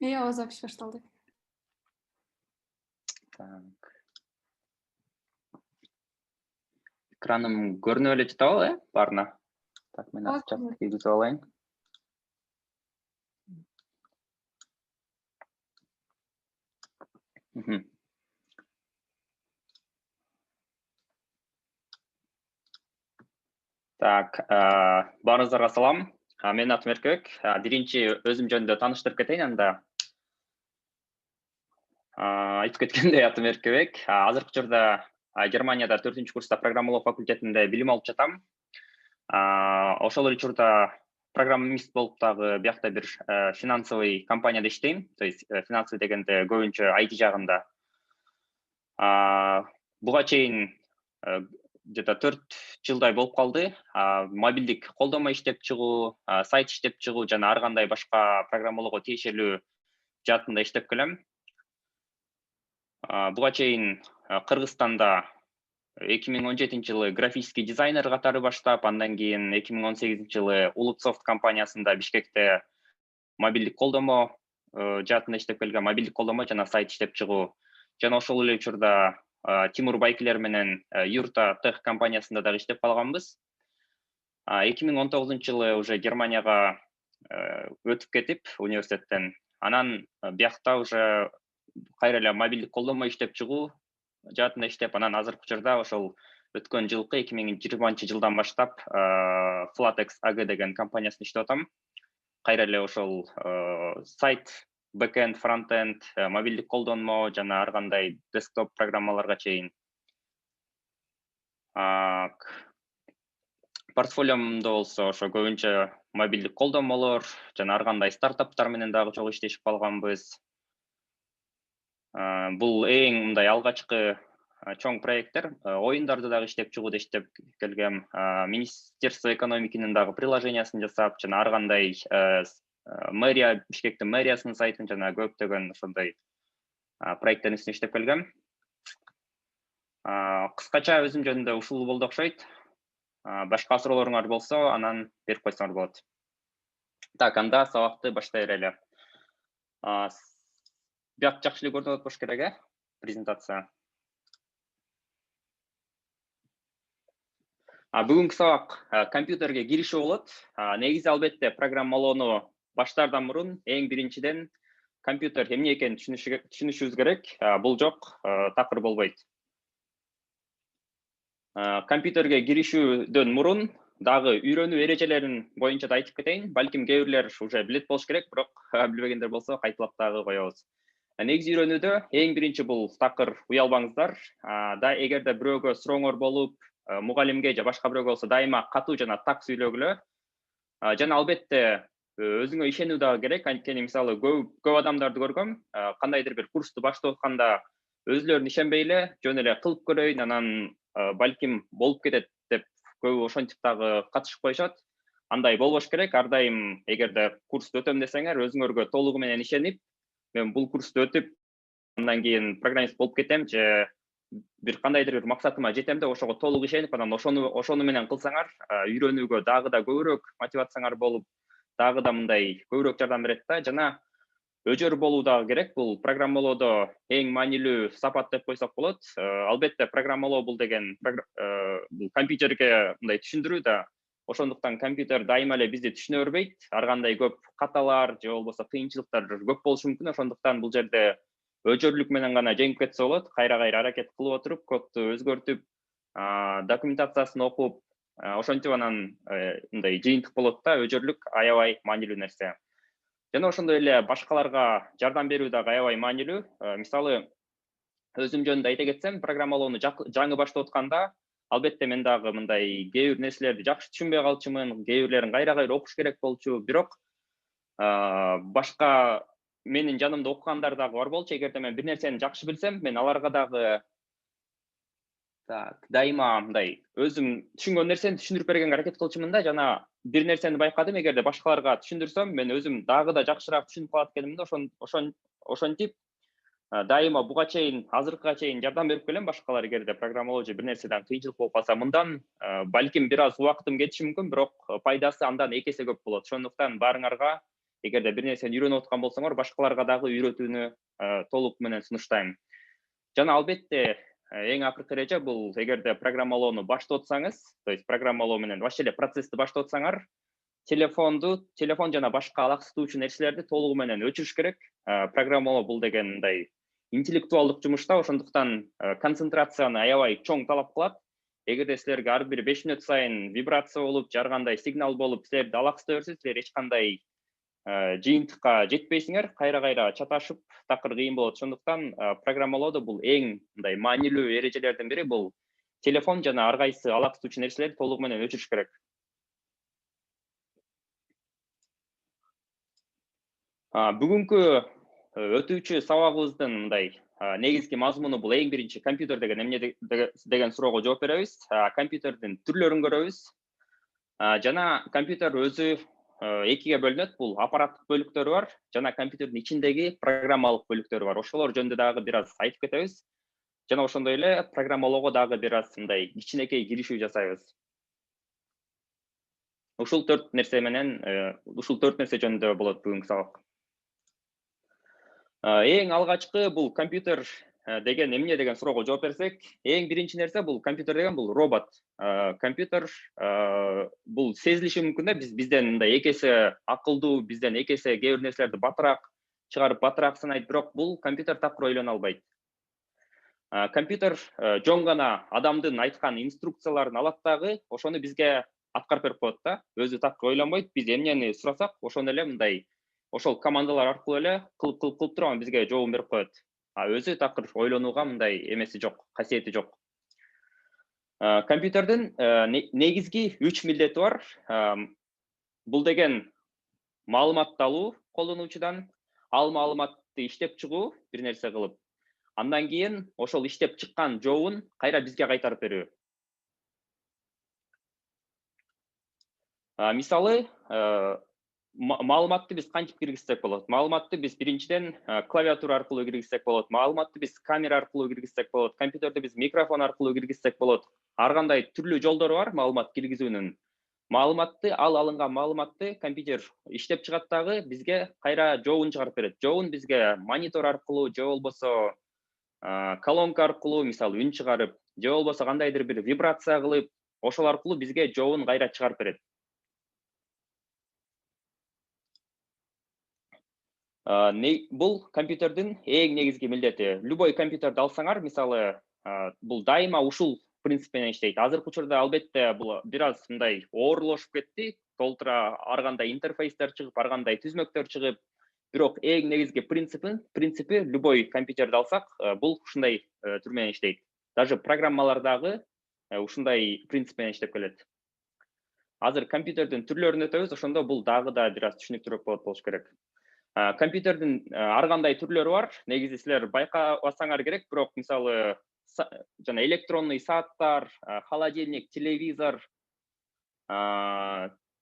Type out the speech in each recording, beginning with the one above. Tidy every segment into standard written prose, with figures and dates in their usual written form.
Ооба запись башталды. Так. Экраным көрүнүп эле жатабы, баарына? Так, мен Ооба, чатты көрүнөт. кийгизип алайын. Мхм. Так, баарыңыздарга салам. Менин атым Эркебек. Биринчи өзүм жөнүндө тааныштырып кетейин анда. Айтып кеткендей, атым Эркебек. Азыркы учурда Германияда 4-курста курста программалоо факультетинде билим алып жатам. Ошол эле учурда программист болуп дагы биякта бир финансовый компанияда иштейм. То есть финансовый дегенде көбүнчө IT жагында. Буга чейин где-то 4 жылдай болуп калды. Мобилдик колдонмо иштеп чыгуу, сайт иштеп чыгуу жана ар кандай башка программалоого тиешелүү жаатында иштеп келем. Буга чейин Кыргызстанда 2017-жылы графический дизайнер катары баштап, андан кийин 2018-жылы Улутсофт компаниясында Бишкекте мобилдик колдонмо жаатында иштеп келгем, мобилдик колдонмо жана сайт иштеп чыгуу. Жана ошол эле учурда Тимур Байкилер менен Юрта Тех компаниясында дагы иштеп калганбыз. 2019-жылы уже Германияга өтүп кетип университеттен. Анан биякта уже кайра эле мобилдик колдонмо иштеп чыгуу жаатында иштеп, анан азыркы учурда ошол өткөн жылкы 2020-жылдан баштап Flatex AG деген компаниясында иштеп атам. Кайра эле ошол сайт, бэкенд, фронтенд, мобилдик колдонмо жана ар кандай десктоп программаларга чейин. Портфолиомдо болсо ошо көбүнчө мобилдик колдонмолор жана ар кандай стартаптар менен дагы чогуу иштешип калганбыз. Бул эң мындай алгачкы чоң проекттер. Оюндарды дагы иштеп чыгууду иштеп келгем. Министерство экономикинин дагы приложениясын жасап, жана ар кандай мэрия, Бишкектин мэриясынын сайтын жана көптөгөн ошондой проекттердин үстүнө иштеп келгем. Кыскача өзүм жөнүндө ушул болду окшойт. Башка суроолоруңар болсо, анан берип койсоңор болот. Так, анда сабакты баштай берели. Бияк жакшы эле көрүнүп болуш керек, презентация. Бүгүнкү сабак компьютерге киришүү болот. Негизи албетте программалоону баштаардан мурун эң биринчиден компьютер эмне экенин түшүнүшүбүз керек. Бул жок такыр болбойт. Компьютерге киришүүдөн мурун дагы үйрөнүү эрежелерин боюнча да айтып кетейин. Балким кээ бирлер уже билет болуш керек, бирок билбегендер болсо кайталап дагы коебуз. Негизи үйрөнүүдө эң биринчи бул такыр уялбаңыздар. Эгерде бирөөгө сурооңор болуп, мугалимге же башка бирөөгө болсо дайыма катуу жана так сүйлөгүлө. Жана албетте өзүңө ишенүү дагы керек. Анткени мисалы көп адамдарды көргөм, кандайдыр бир курсту баштап атканда өзүлөрүнө ишенбей эле жөн эле кылып көрөйүн, анан балким болуп кетет деп көбү ошентип дагы катышып коюшат. Андай болбош керек. Ар дайым эгерде курсту өтөм десеңер, өзүңөргө толугу менен ишенип, мен бул курсту өтүп, андан кийин программист болуп кетем же бир кандайдыр бир максатыма жетем деп ошого толук ишенип, анан ошону менен кылсаңар, үйрөнүүгө дагы да көбүрөөк мотивацияңар болуп, дагы да мындай көбүрөөк жардам берет да. Жана өжөр болуу дагы керек. Бул программалоодо эң маанилүү сапат деп койсок болот. Албетте программалоо бул деген бул компьютерге мындай түшүндүрүү да. Ошондуктан компьютер дайыма эле бизди түшүнө бербейт. Ар кандай көп каталар же болбосо кыйынчылыктар көп болушу мүмкүн. Ошондуктан бул жерде өжөрлүк менен гана жеңип кетсе болот. Кайра аракет кылып отуруп, кодду өзгөртүп, документациясын окуп, ошентип анан мындай жыйынтык болот да. Өжөрлүк аябай маанилүү нерсе. Жана ошондой эле башкаларга жардам берүү дагы аябай маанилүү. Мисалы, өзүм жөнүндө айта кетсем, программалоону жаңы баштап атканда, албетте мен дагы мындай кээ бир нерселерди жакшы түшүнбөй калчумун, кээ бирлерин кайра окуш керек болчу. Бирок башка менин жанымда окугандар дагы бар болчу. Эгерде мен бир нерсени жакшы билсем, мен аларга дагы дайыма мындай өзүм түшүнгөн нерсени түшүндүрүп бергенге аракет кылчумун да. Жана бир нерсени байкадым, эгерде башкаларга түшүндүрсөм, мен өзүм дагы да жакшыраак түшүнүп калат экенмин да. Ошентип дайыма буга чейин, азыркыга чейин жардам берип келем башкалар, эгерде программалоо же бир нерседен кыйынчылык болуп калса. Мындан балким бир аз убактым кетиши мүмкүн, бирок пайдасы андан 2 эсе көп болот. Ошондуктан баарыңарга эгерде бир нерсени үйрөнүп аткан болсоңор, башкаларга дагы үйрөтүүнү толук менен сунуштайм. Жана албетте эң акыркы эреже бул эгерде программалоону баштап атсаңыз, то есть программалоо менен вообще эле процессти баштап атсаңар, телефон жана башка алаксытуучу нерселерди толугу менен өчүрүш керек. Программалоо бул деген мындай интеллектуалдык жумуш да, ошондуктан концентрацияны аябай чоң талап кылат. Эгерде силерге ар бир 5 мүнөт сайын вибрация болуп, же ар кандай сигнал болуп, силерди алаксыта берсе, силер эч кандай жыйынтыкка жетпейсиңер, кайра чаташып, такыр кыйын болот. Ошондуктан программалоодо бул эң мындай маанилүү эрежелердин бири бул телефон жана ар кайсы алаксытуучу нерселерди толугу менен өчүрүш керек. Бүгүнкү өтүүчү сабагыбыздын мындай негизги мазмуну бул эң биринчи компьютер деген эмне деген суроого жооп беребиз. Компьютердин түрлөрүн көрөбүз. Жана компьютер өзү экиге бөлүнөт. Бул аппараттык бөлүктөрү бар жана компьютердин ичиндеги программалык бөлүктөрү бар. Ошолор жөнүндө дагы бир аз айтып кетебиз. Жана ошондой эле программалоого дагы бир аз мындай кичинекей киришүү жасайбыз. Ушул 4 нерсе жөнүндө болот бүгүнкү сабак. Эң алгачкы бул компьютер деген эмне деген суроого жооп берсек, эң биринчи нерсе бул компьютер деген бул робот. Компьютер бул сезилиши мүмкүн да, бизден мындай эки эсе акылдуу, бизден эки эсе кээ бир нерселерди батыраак чыгарып, батыраак санайт, бирок бул компьютер такыр ойлоно албайт. Компьютер жон гана адамдын айткан инструкцияларын алат дагы, ошону бизге аткарып берип коет да. Өзү такыр ойлонбойт, биз эмнени сурасак, ошону эле мындай ошол командалар аркылуу эле кылып туруп анан бизге жообун берип коет. Өзү такыр ойлонууга мындай эмеси жок, касиети жок. Компьютердин негизги 3 милдети бар. Бул деген маалыматты алуу колдонуучудан, ал маалыматты иштеп чыгуу бир нерсе кылып, андан кийин ошол иштеп чыккан жообун кайра бизге кайтарып берүү. Мисалы, маалыматты биз кантип киргизсек болот? Маалыматты биз биринчиден клавиатура аркылуу киргизсек болот. Маалыматты биз камера аркылуу киргизсек болот. Компьютерди биз микрофон аркылуу киргизсек болот. Ар кандай түрлүү жолдору бар маалымат киргизүүнүн. Ал алынган маалыматты компьютер иштеп чыгат дагы бизге кайра жообун чыгарып берет. Жообун бизге монитор аркылуу, же болбосо колонка аркылуу, мисалы үн чыгарып, же болбосо кандайдыр бир вибрация кылып, ошол аркылуу бизге жообун кайра чыгарып берет. Бул компьютердин эң негизги милдети. Любой компьютерди алсаңар, мисалы, бул дайыма ушул принцип менен иштейт. Азыркы учурда албетте бул бир аз мындай оорлошуп кетти. Толтура ар кандай интерфейстер чыгып, ар кандай түзмөктөр чыгып, бирок эң негизги принципи любой компьютерди алсак, бул ушундай түр менен иштейт. Даже программалар дагы ушундай принцип менен иштеп келет. Азыр компьютердин түрлөрүн өтөбүз, ошондо бул дагы да бир аз түшүнүктүүрөөк болуш керек. Компьютердин ар кандай түрлөрү бар. Негизи силер байкабасаңар керек, бирок мисалы жана электронный сааттар, холодильник, телевизор,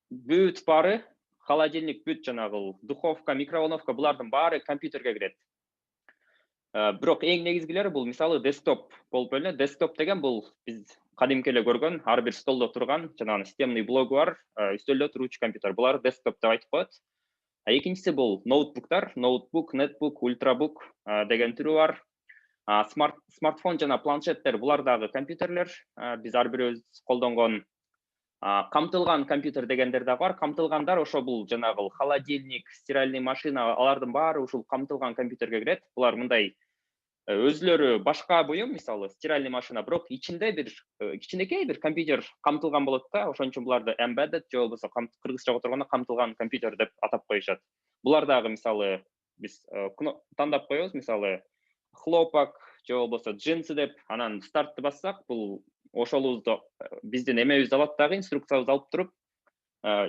бүт баары, холодильник бүт жанагы духовка, микроволновка, булардын баары компьютерге кирет. Бирок эң негизгилери бул мисалы десктоп болуп бөлүнөт. Десктоп деген бул биз кадимки эле көргөн, ар бир столдо турган, жанагы системный блогу бар, үстөлдө туручу компьютер. Булар десктоп деп айтып коет. Экинчиси бул ноутбуктар, ноутбук, нетбук, ультрабук деген түрү бар. Смартфон жана планшеттер, булар дагы компьютерлер, биз ар бирибиз колдонгон. Камтылган компьютер дегендер дагы бар. Камтылгандар ошо бул жанагы холодильник, стиральный машина, алардын баары ушул камтылган компьютерге кирет. Булар мындай өзүлөрү башка буюм, мисалы стиральный машина, бирок ичинде бир кичинекей бир компьютер камтылган болот да, ошон үчүн буларды embedded же болбосо кыргызчага отурганда камтылган компьютер деп атап коюшат. Булар дагы мисалы биз тандап коебуз, мисалы хлопок же болбосо джинсы деп, анан стартты бассак, бул ошолубузду биздин эмебизди алат дагы, инструкциябызды алып туруп,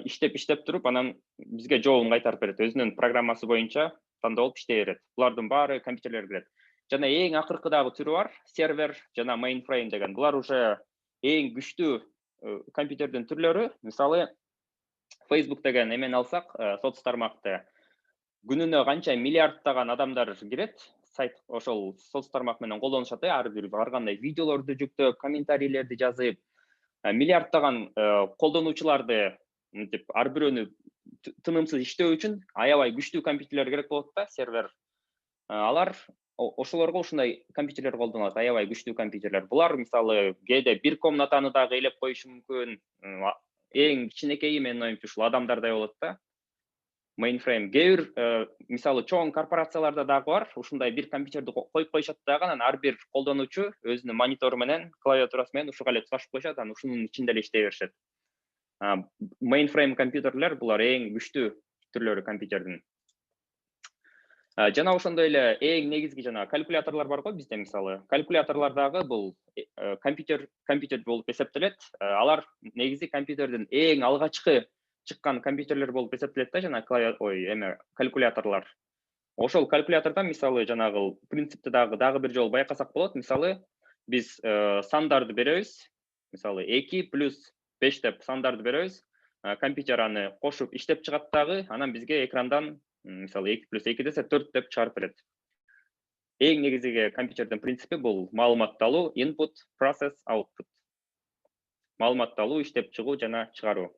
иштеп туруп, анан бизге жообун кайтарып берет. Өзүнүн программасы боюнча тандалып иштей берет. Булардын баары компьютерлерге кирет. Жана эң акыркы дагы түрү бар, сервер жана mainframe деген. Булар уже эң күчтүү компьютердин түрлөрү. Мисалы Facebook деген эмени алсак, соц тармакты күнүнө канча миллиарддаган адамдар кирет. Сайт ошол соц тармак менен колдонушат, ар кандай видеолорду жүктөп, комментарийлерди жазып, миллиарддаган колдонуучуларды ар бирөөнү тынымсыз иштөө үчүн аябай күчтүү компьютерлер керек болот да, сервер. Алар ошолорго ушундай компьютерлер колдонулат, аябай күчтүү компьютерлер. Булар мисалы кээде бир комнатаны дагы ээлеп коюшу мүмкүн. Эң кичинекейи менин оюмча ушул адамдардай болот да. Mainframe. Кээ бир мисалы чоң корпорацияларда дагы бар. Ушундай бир компьютерди коюп коюшат дагы, анан ар бир колдонуучу өзүнүн монитору менен, клавиатурасы менен ушуга эле туташып коюшат, анан ушунун ичинде эле иштей беришет. Mainframe компьютерлер булар эң күчтүү түрлөрү компьютердин. Жана ошондой эле эң негизги жана калькуляторлор бар го бизде мисалы. Калькуляторлор дагы бул компьютер болуп эсептелет. Алар негизи компьютердин эң алгачкы чыккан компьютерлер болуп эсептелет да, жана калькуляторлор. Ошол калькуляторда мисалы жанагы принципти дагы бир жолу байкасак болот. Мисалы биз сандарды беребиз. Мисалы 2 плюс 5 деп сандарды беребиз. Компьютер аны кошуп иштеп чыгат дагы, анан бизге экрандан мисалы 2 плюс 2 десе 4 деп чыгарып берет. Эң негизги компьютердин принципи бул маалыматты алуу, input, process, output. Маалыматты алуу, иштеп чыгуу жана чыгаруу.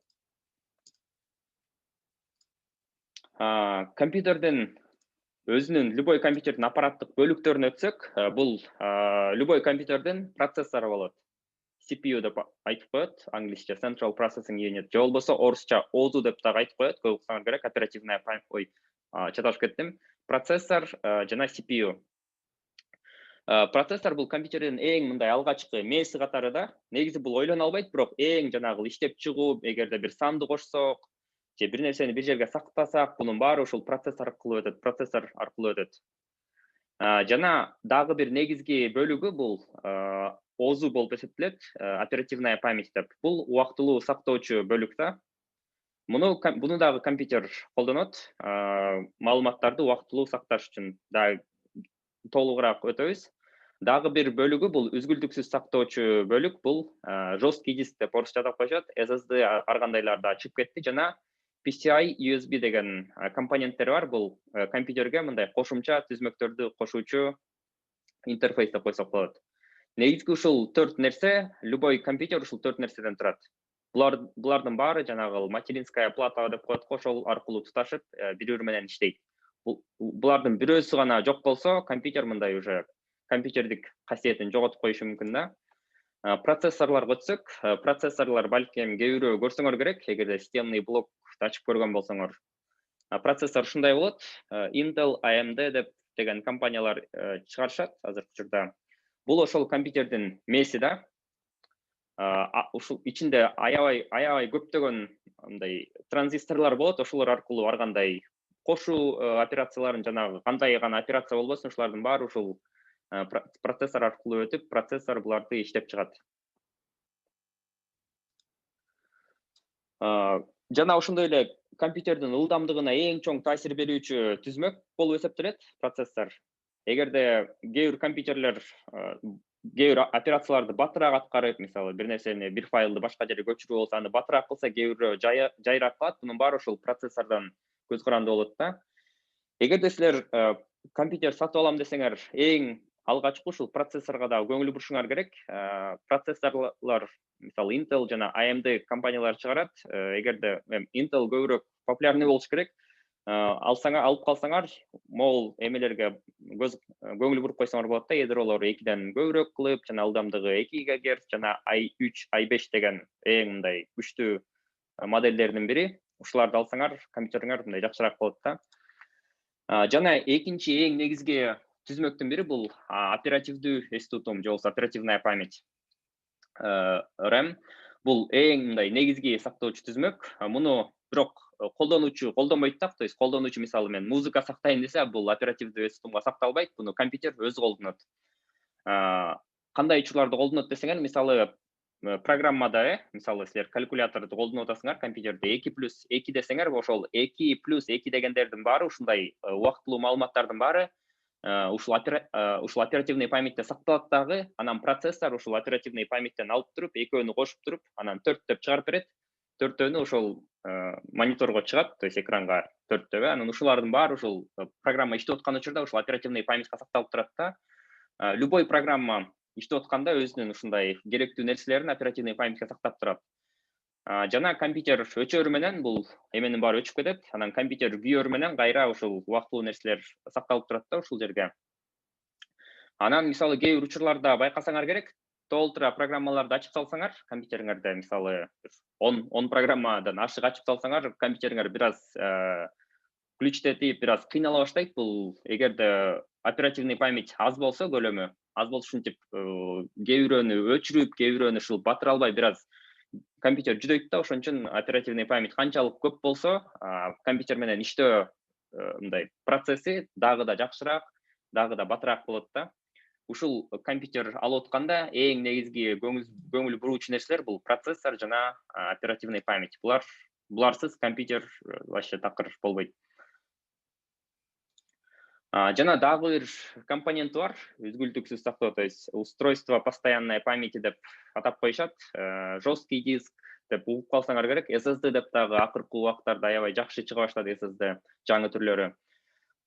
Компьютердин өзүнүн любой компьютердин аппараттык бөлүктөрүнө өтсөк, бул любой компьютердин процессору болот. CPU деп айтып коет, англисче Central Processing Unit, же болбосо орусча ОЗУ деп дагы айтып коет, көп уксаңар керек, оперативная память, чаташып кеттим. Процессор жана CPU. Процессор бул компьютердин эң мындай алгачкы мээси катары да. Негизи бул ойлоно албайт, бирок эң жанагы иштеп чыгуу, эгерде бир санды кошсок, же бир нерсени бир жерге сактасак, бунун баары ушул процессор аркылуу өтөт. Жана дагы бир негизги бөлүгү бул ОЗУ болуп эсептелет, оперативная память деп. Бул убактылуу сактоочу бөлүк да. Буну дагы компьютер колдонот. Маалыматтарды убактылуу сакташ үчүн дагы толугураак өтөбүз. Дагы бир бөлүгү бул үзгүлтүксүз сактоочу бөлүк, бул жесткий диск деп орусча атап коюшат. SSD ар кандайларда чыгып кетти, жана PCI USB деген компоненттери бар. Бул компьютерге мындай кошумча түзмөктөрдү кошуучу интерфейс деп койсок болот. Негизги ушул 4 нерсе, любой компьютер ушул 4 нерседен турат. Булардын баары жанагы материнская плата деп коет, ошол аркылуу туташып, бири-бири менен иштейт. Булардын бирөөсү гана жок болсо, компьютер мындай уже компьютердик касиетин жоготуп коюшу мүмкүн да. Процессорлорго өтсөк, процессорлор балким кээ бирөө көрсөңөр керек, эгерде системный блок ачып көргөн болсоңор. Процессор ушундай болот. Intel, AMD деген компаниялар чыгарышат азыркы учурда. Бул ошол компьютердин мээси да. Ушул ичинде аябай көптөгөн мындай транзисторлор болот, ошолор аркылуу ар кандай кошуу операцияларын жанагы кандай гана операция болбосун, ушулардын баары ушул процессор аркылуу өтүп, процессор буларды иштеп чыгат. Жана ошондой эле компьютердин ылдамдыгына эң чоң таасир берүүчү түзмөк болуп эсептелет процессор. Эгерде кээ бир компьютерлер кээ бир операцияларды батыраак аткарып, мисалы бир нерсени, бир файлды башка жерге көчүрүү болсо, аны батыраак кылса, кээ бирөө жайыраак кылат. Бунун баары ушул процессордон көз каранды болот да. Эгерде силер компьютер сатып алам десеңер, эң алгачкы ушул процессорго да көңүл бурушуңар керек. Процессорлор мисалы Intel жана AMD компаниялары чыгарат. Эгерде Intel көбүрөөк популярный болуш керек. Алып калсаңар, могул эмелерге көңүл буруп койсоңор болот да. Ядролору 2ден көбүрөөк кылып, жана ылдамдыгы 2 ГГц, жана i3, i5 деген эң мындай күчтүү модельдердин бири. Ушуларды алсаңар, компьютериңер мындай жакшыраак болот да. Жана экинчи эң негизги түзмөктүн бири бул оперативдүү эс тутум, же болбосо оперативная память. RAM бул эң мындай негизги сактоочу түзмөк. Муну бирок колдонуучу колдонбойт да. То есть колдонуучу мисалы мен музыка сактайын десе, бул оперативдүү эс тутумга сакталбайт. Буну компьютер өзү колдонот. Кандай учурларда колдонот десеңер, мисалы программада, мисалы силер калькуляторду колдонуп атасыңар, компьютерде 2 плюс 2 десеңер, ошол 2 плюс 2 дегендердин баары, ушундай убактылуу маалыматтардын баары ушул оперативный памятьте сакталат дагы, анан процессор ушул оперативный памяттен алып туруп, экөөнү кошуп туруп, анан 4 деп чыгарып берет. 4төнү ошол мониторго чыгат, то есть экранга 4 деп, анан ушулардын баары ушул программа иштеп аткан учурда ушул оперативный памятька сакталып турат да. Любой программа иштеп атканда өзүнүн ушундай керектүү нерселерин оперативный памятька сактап турат. жана компьютер өчөрү менен бул эменин баары өчүп кетет. Анан компьютер күйөрү менен кайра ушул убактылуу нерселер сакталып турат да ушул жерге. Анан мисалы кээ бир учурларда байкасаңар керек, толтура программаларды ачып салсаңар, компьютериңерде мисалы 10 программадан ашык ачып салсаңар, компьютериңер бир аз ключтетип, бир аз кыйнала баштайт. Бул эгерде оперативный память аз болсо, көлөмү аз болуш ушинтип кээ бирөөнү өчүрүп, кээ бирөөнү ушул батыра албай бир аз компьютер жүдөйт да, ошон үчүн оперативный память канчалык көп болсо, компьютер менен иштөө мындай процесси дагы да жакшыраак, дагы да батыраак болот да. Ушул компьютер алып атканда эң негизги көңүл буруучу нерселер бул процессор жана оперативный память. Буларсыз компьютер вообще такыр болбойт. Жана дагы бир компоненти бар, үзгүлтүксүз сактоо, то есть устройство постоянной памяти деп атап коюшат. Жесткий диск деп угуп калсаңар керек. SSD деп дагы акыркы убактарда аябай жакшы чыга баштады SSD жаңы түрлөрү.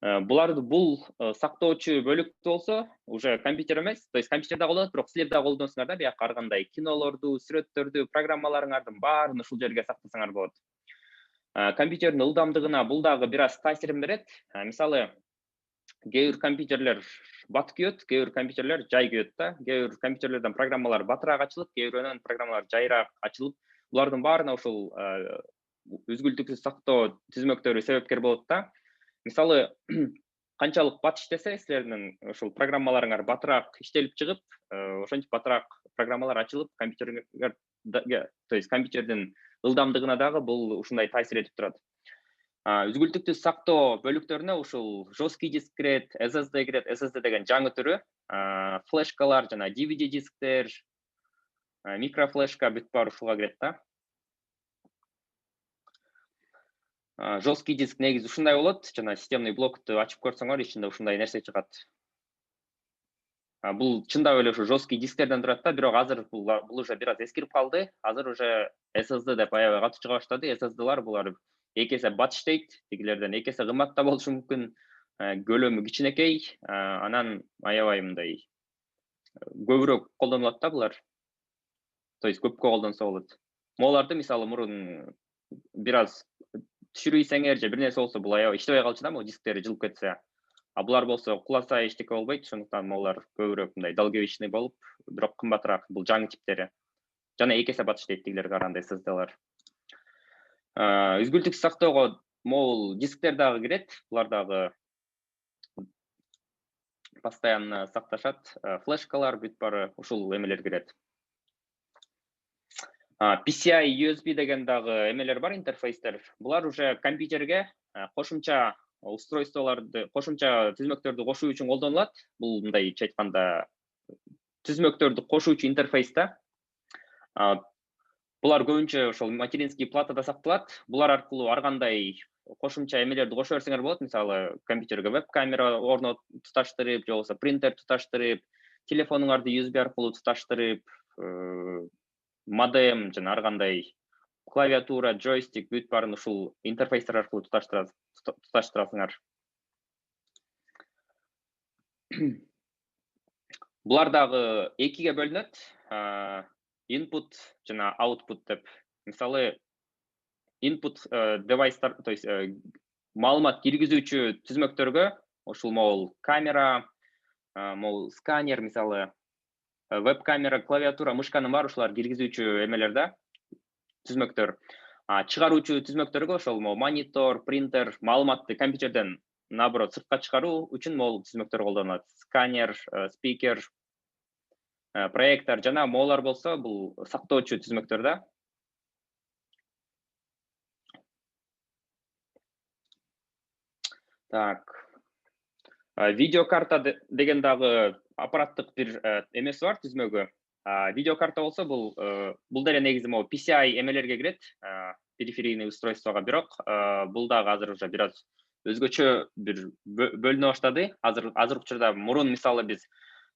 Бул сактоочу бөлүктүү болсо, уже компьютер эмес, то есть компьютерде колдонот, бирок силер да колдоносуңар да, бияка ар кандай кинолорду, сүрөттөрдү, программаларыңардын баарын ушул жерге сактасаңар болот. Компьютердин ылдамдыгына бул дагы бир аз таасирин берет. Мисалы, кээ бир компьютерлер бат күйөт, кээ бир компьютерлер жай күйөт да. Кээ бир компьютерлерден программалар батыраак ачылып, кээ бирөөнөн программалар жайыраак ачылып, булардын баарына ушул үзгүлтүксүз сактоо түзмөктөрү себепкер болот да. Мисалы, канчалык бат иштесе, силердин ушул программаларыңар батыраак иштелип чыгып, ошентип батыраак программалар ачылып, компьютериңер, то есть компьютердин ылдамдыгына дагы бул ушундай таасир этип турат. Үзгүлтүксүз сактоо бөлүктөрүнө ушул жесткий диск кирет, SSD кирет. SSD деген жаңы түрү, флешкалар жана DVD дисктер, микрофлешка бүт баары ушуга кирет да. Жесткий диск негизи ушундай болот, жана системный блокту ачып көрсөңөр, ичинде ушундай нерсе чыгат. Бул чындап эле ушу жесткий дисктерден турат да, бирок азыр бул уже бир аз эскирип калды. Азыр уже SSD деп аябай катуу чыга баштады. SSD'лар булар эки эсе бат иштейт, тигилерден эки эсе кымбат да болушу мүмкүн. Көлөмү кичинекей, анан аябай мындай көбүрөөк колдонулат да булар. То есть көпкө колдонсо болот. Могуларды мисалы мурун бир аз түшүрүйсеңер же бир нерсе болсо, бул аябай иштебей калчу да, могу дисктери жылып кетсе. Булар болсо куласа эчтеке болбойт, ошондуктан могулар көбүрөөк мындай долговечный болуп, бирок кымбатыраак бул жаңы типтери. Жана эки эсе бат иштейт тигилерге караганда SSD'лар. Үзгүлтүксүз сактоого могул дисктер дагы кирет. Булар дагы постоянно сакташат. Флешкалар бүт баары ушул эмелер кирет. PCI USB деген дагы эмелер бар, интерфейстер. Булар уже компьютерге кошумча устройстволорду, кошумча түзмөктөрдү кошуу үчүн колдонулат. Бул мындайча айтканда түзмөктөрдү кошуучу интерфейс да. Булар көбүнчө ошол материнский платада сакталат. Булар аркылуу ар кандай кошумча эмелерди кошо берсеңер болот. Мисалы, компьютерге веб-камера туташтырып, же болбосо принтер туташтырып, телефонуңарды USB аркылуу туташтырып, модем жана ар кандай клавиатура, джойстик бүт баарын ушул интерфейстер аркылуу туташтырасыңар. Булар дагы экиге бөлүнөт. Input жана output деп. Мисалы, input девайстар, то есть маалымат киргизүүчү түзмөктөргө ушул могул камера, могул сканер, мисалы, веб-камера, клавиатура, мышканын баары ушулар киргизүүчү эмелер да, түзмөктөр. Чыгаруучу түзмөктөргө ошол монитор, принтер, маалыматты компьютерден наоборот сыртка чыгаруу үчүн могул түзмөктөр колдонулат. Сканер, спикер, проектор жана могулар болсо бул сактоочу түзмөктөр да. Так. Видеокарта деген дагы аппараттык бир эмеси бар, түзмөгү. Видеокарта болсо бул деле негизи могу PCI эмелерге кирет, периферийный устройствого, бирок бул дагы азыр уже бир аз өзгөчө бир бөлүнө баштады. Азыркы учурда мурун мисалы биз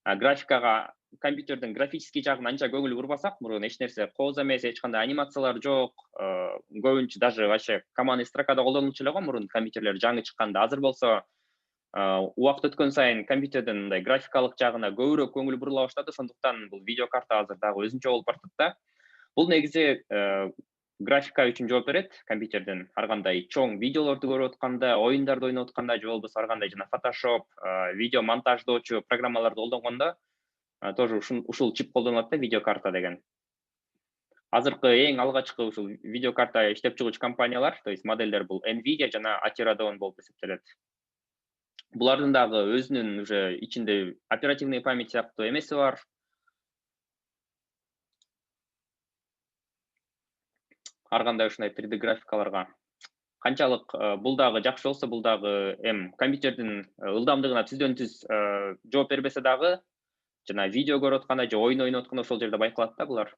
графикага, компьютердин графический жагына анча көңүл бурбасак, мурун эч нерсе кооз эмес, эч кандай анимациялар жок. Көбүнчө даже вообще командный строкада колдонулчу эле го мурун компьютерлер жаңы чыкканда. Азыр болсо убакыт өткөн сайын компьютердин мындай графикалык жагына көбүрөөк көңүл бурула баштады. Ошондуктан бул видеокарта азыр дагы өзүнчө болуп бартат да. Бул негизи графика үчүн жооп берет компьютерден. Ар кандай чоң видеолорду көрүп атканда, оюндарды ойноп атканда же болбосо ар кандай жана Photoshop, видео монтаждоочу программаларды колдонгондо тоже ушул чип колдонулат да, видеокарта деген. Азыркы эң алгачкы ушул видеокарта иштеп чыгуучу компаниялар, то есть модельдер бул Nvidia жана Ateradon болуп эсептелет. Булардын дагы өзүнүн уже ичинде оперативный память сыяктуу эмеси бар. Ар кандай ушундай 3D графикаларга. Канчалык бул дагы жакшы болсо, бул дагы компьютердин ылдамдыгына түздөн түз жооп бербесе дагы, жана видео көрүп атканда же оюн ойноп атканда ошол жерде байкалат да булар.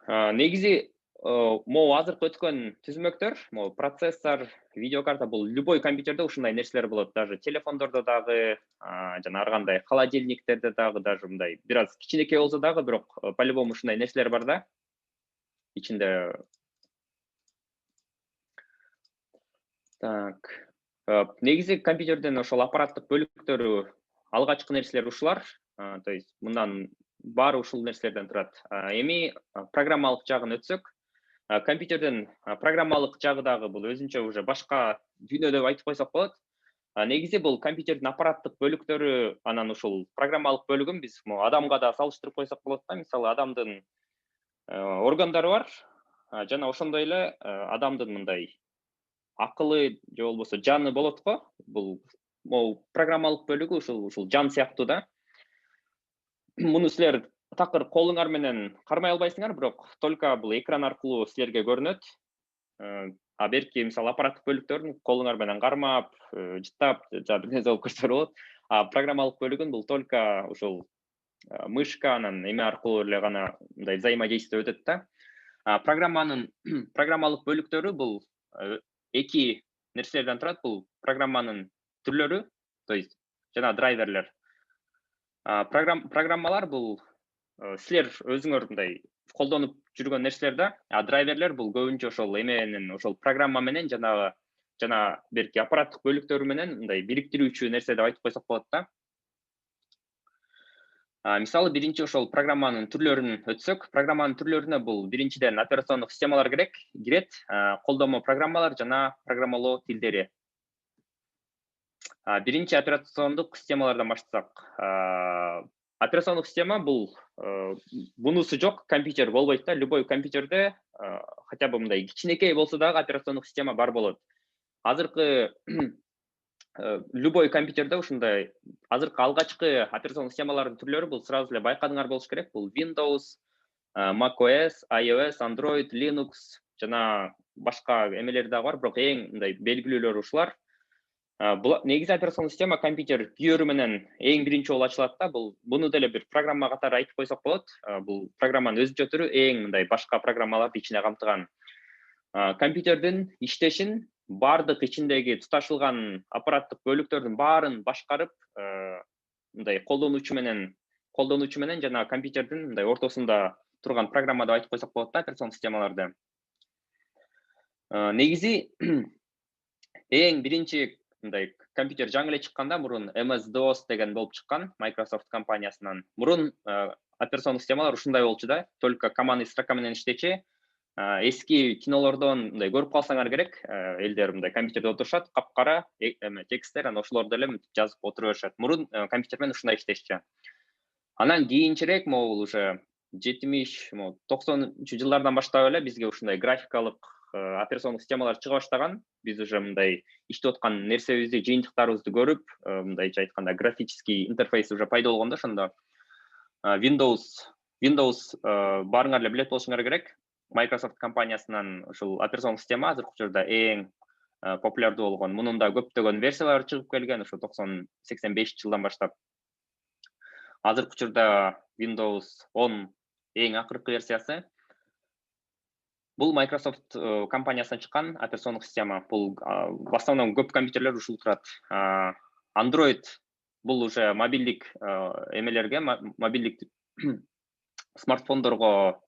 Негизи могу азыркы өткөн түзмөктөр, могу процессор, видеокарта бул любой компьютерде ушундай нерселер болот, даже телефондордо дагы, жана ар кандай холодильниктерде дагы, даже мындай бир аз кичинекей болсо дагы, бирок по-любому ушундай нерселер бар да. Ичинде так. Негизи компьютердин ошол аппараттык бөлүктөрү алгачкы нерселер ушулар. То есть мындан баары ушул нерселерден турат. Эми программалык жагын өтсөк, компьютердин программалык жагы дагы бул өзүнчө уже башка дүйнө деп айтып койсок болот. Негизи бул компьютердин аппараттык бөлүктөрү, анан ушул программалык бөлүгүн биз адамга да салыштырып койсок болот да. Мисалы, адамдын органдары бар, жана ошондой эле адамдын мындай акылы же болбосо жаны болот го. Бул могу программалык бөлүгү ушул жан сыяктуу да. Муну силер такыр колуңар менен кармай албайсыңар, бирок только бул экран аркылуу силерге көрүнөт. Берки мисалы аппараттык бөлүктөрүн колуңар менен кармап, жыттап, жана бир нерсе болуп көрсө болот. Программалык бөлүгүн бул только ушул мышка анан эме аркылуу эле гана мындай взаимодействие өтөт да. Программалык бөлүктөрү бул эки нерселерден турат. Бул программанын түрлөрү, то есть жана драйверлер. Программалар бул силер өзүңөр мындай колдонуп жүргөн нерселер да, драйверлер бул көбүнчө ошол эменин, ошол программа менен жана берки аппараттык бөлүктөрү менен мындай бириктирүүчү нерсе деп айтып койсок болот да. Мисалы, биринчи ошол программанын түрлөрүн өтсөк, программанын түрлөрүнө бул биринчиден операциондук системалар кирет, колдонмо программалар жана программалоо тилдери. Биринчи операциондук системалардан баштасак, операциондук система бул бунусу жок компьютер болбойт да. Любой компьютерде хотя бы мындай кичинекей болсо дагы операциондук система бар болот. Азыркы любой компьютерде ушундай азыркы алгачкы операциондук системалардын түрлөрү бул сразу эле байкадыңар болуш керек. Бул Windows, macOS, iOS, Android, Linux жана башка эмелер дагы бар, бирок эң мындай белгилүүлөрү ушулар. Негизи операциондук система компьютер күйөрү менен эң биринчи болуп ачылат да. Буну деле бир программа катары айтып койсок болот. Бул программанын өзүнчө түрү эң мындай башка программаларды ичине камтыган. Компьютердин иштешин бардык ичиндеги туташылган аппараттык бөлүктөрдүн баарын башкарып, мындай колдонуучу менен жана компьютердин мындай ортосунда турган программа деп айтып койсок болот да операциондук системаларды. Негизи эң биринчи мындай компьютер жаңы эле чыкканда, мурун MS-DOS деген болуп чыккан, Microsoft компаниясынан. Мурун операциондук системалар ушундай болчу да, только командный строка менен иштечи. Эски кинолордон мындай көрүп калсаңар керек, элдер мындай компьютерде отурушат, капкара тексттер, анан ошолорду эле жазып отура беришет. Мурун компьютер менен ушундай иштешчү. Анан кийинчерээк могул уже 70-90 жылдардан баштап эле бизге ушундай графикалык операциондук системалар чыга баштаган. Биз уже мындай иштеп аткан нерсебизди, жыйынтыктарыбызды көрүп, мындайча айтканда графический интерфейс уже пайда болгондо ошондо Windows баарыңар эле билет болушуңар керек. Microsoft компаниясынан ушул операциондук система азыркы учурда эң популярдуу болгон. Мунун да көптөгөн версиялары чыгып келген, ошо 90-85 жылдан баштап. Азыркы учурда Windows 10 эң акыркы версиясы. Бул Microsoft компаниясынан чыккан операциондук система. Бул в основном көп компьютерлер ушул турат. Android бул уже мобилдик эмелерге, мобилдик смартфондорго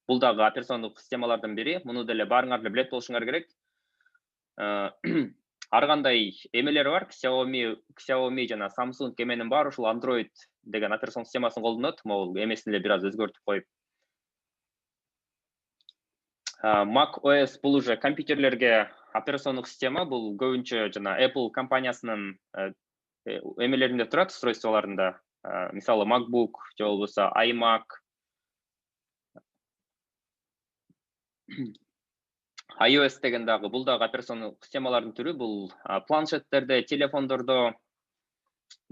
бул дагы операциондук системалардын бири. Муну деле баарыңар эле билет болушуңар керек. Ар кандай эмелер бар, Xiaomi жана Samsung эменин баары ушул Android деген операциондук системасын колдонот. Могул эмесин эле бир аз өзгөртүп коюп. Mac OS бул уже компьютерлерге операциондук система, бул көбүнчө жана Apple компаниясынын эмелеринде турат, устройстволорунда. Мисалы MacBook же болбосо iMac, iOS деген дагы бул дагы операциондук системалардын түрү. Бул планшеттерде, телефондордо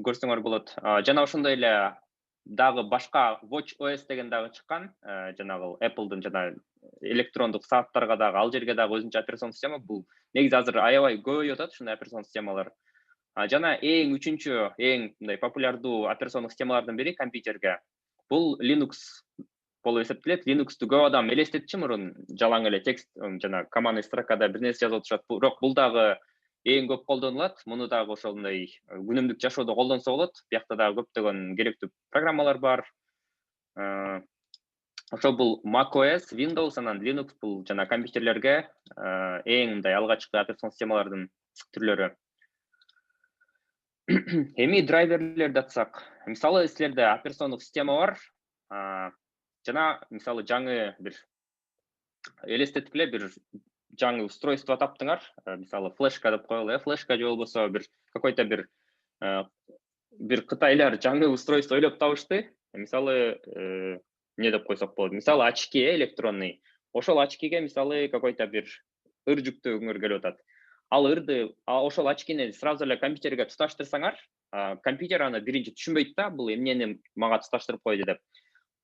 көрсөңөр болот. Жана ошондой эле дагы башка Watch OS деген дагы чыккан, жанагы Apple'дын жана электрондук сааттарга дагы, ал жерге дагы өзүнчө операциондук система. Бул негизи азыр аябай көбөйүп атат ушундай операциондук системалар. Жана үчүнчү эң мындай популярдуу операциондук системалардын бири компьютерге бул Linux болуп эсептелет. Linux'ту көп адам элестетчү мурун жалаң эле текст жана командный строкада бир нерсе жазып отурушат. Бирок бул дагы эң көп колдонулат. Муну дагы ошондой күнүмдүк жашоодо колдонсо болот. Биякта дагы көптөгөн керектүү программалар бар. Ошо бул macOS, Windows, анан Linux бул жана компьютерлерге эң мындай алгачкы операциондук системалардын түрлөрү. Эми драйверлерди атсак, мисалы силерде операциондук система бар, жана мисалы жаңы бир элестетип эле бир жаңы устройство таптыңар, мисалы флешка деп коелу, флешка же болбосо бир какой-то бир кытайлар жаңы устройство ойлоп табышты. Мисалы не деп койсок болот? Мисалы очки электронный. Ошол очкиге мисалы какой-то бир ыр жүктөгүңөр келип атат. Ал ырды, ошол очкини сразу эле компьютерге туташтырсаңар, компьютер аны биринчи түшүнбөйт да, бул эмнени мага туташтырып койду деп.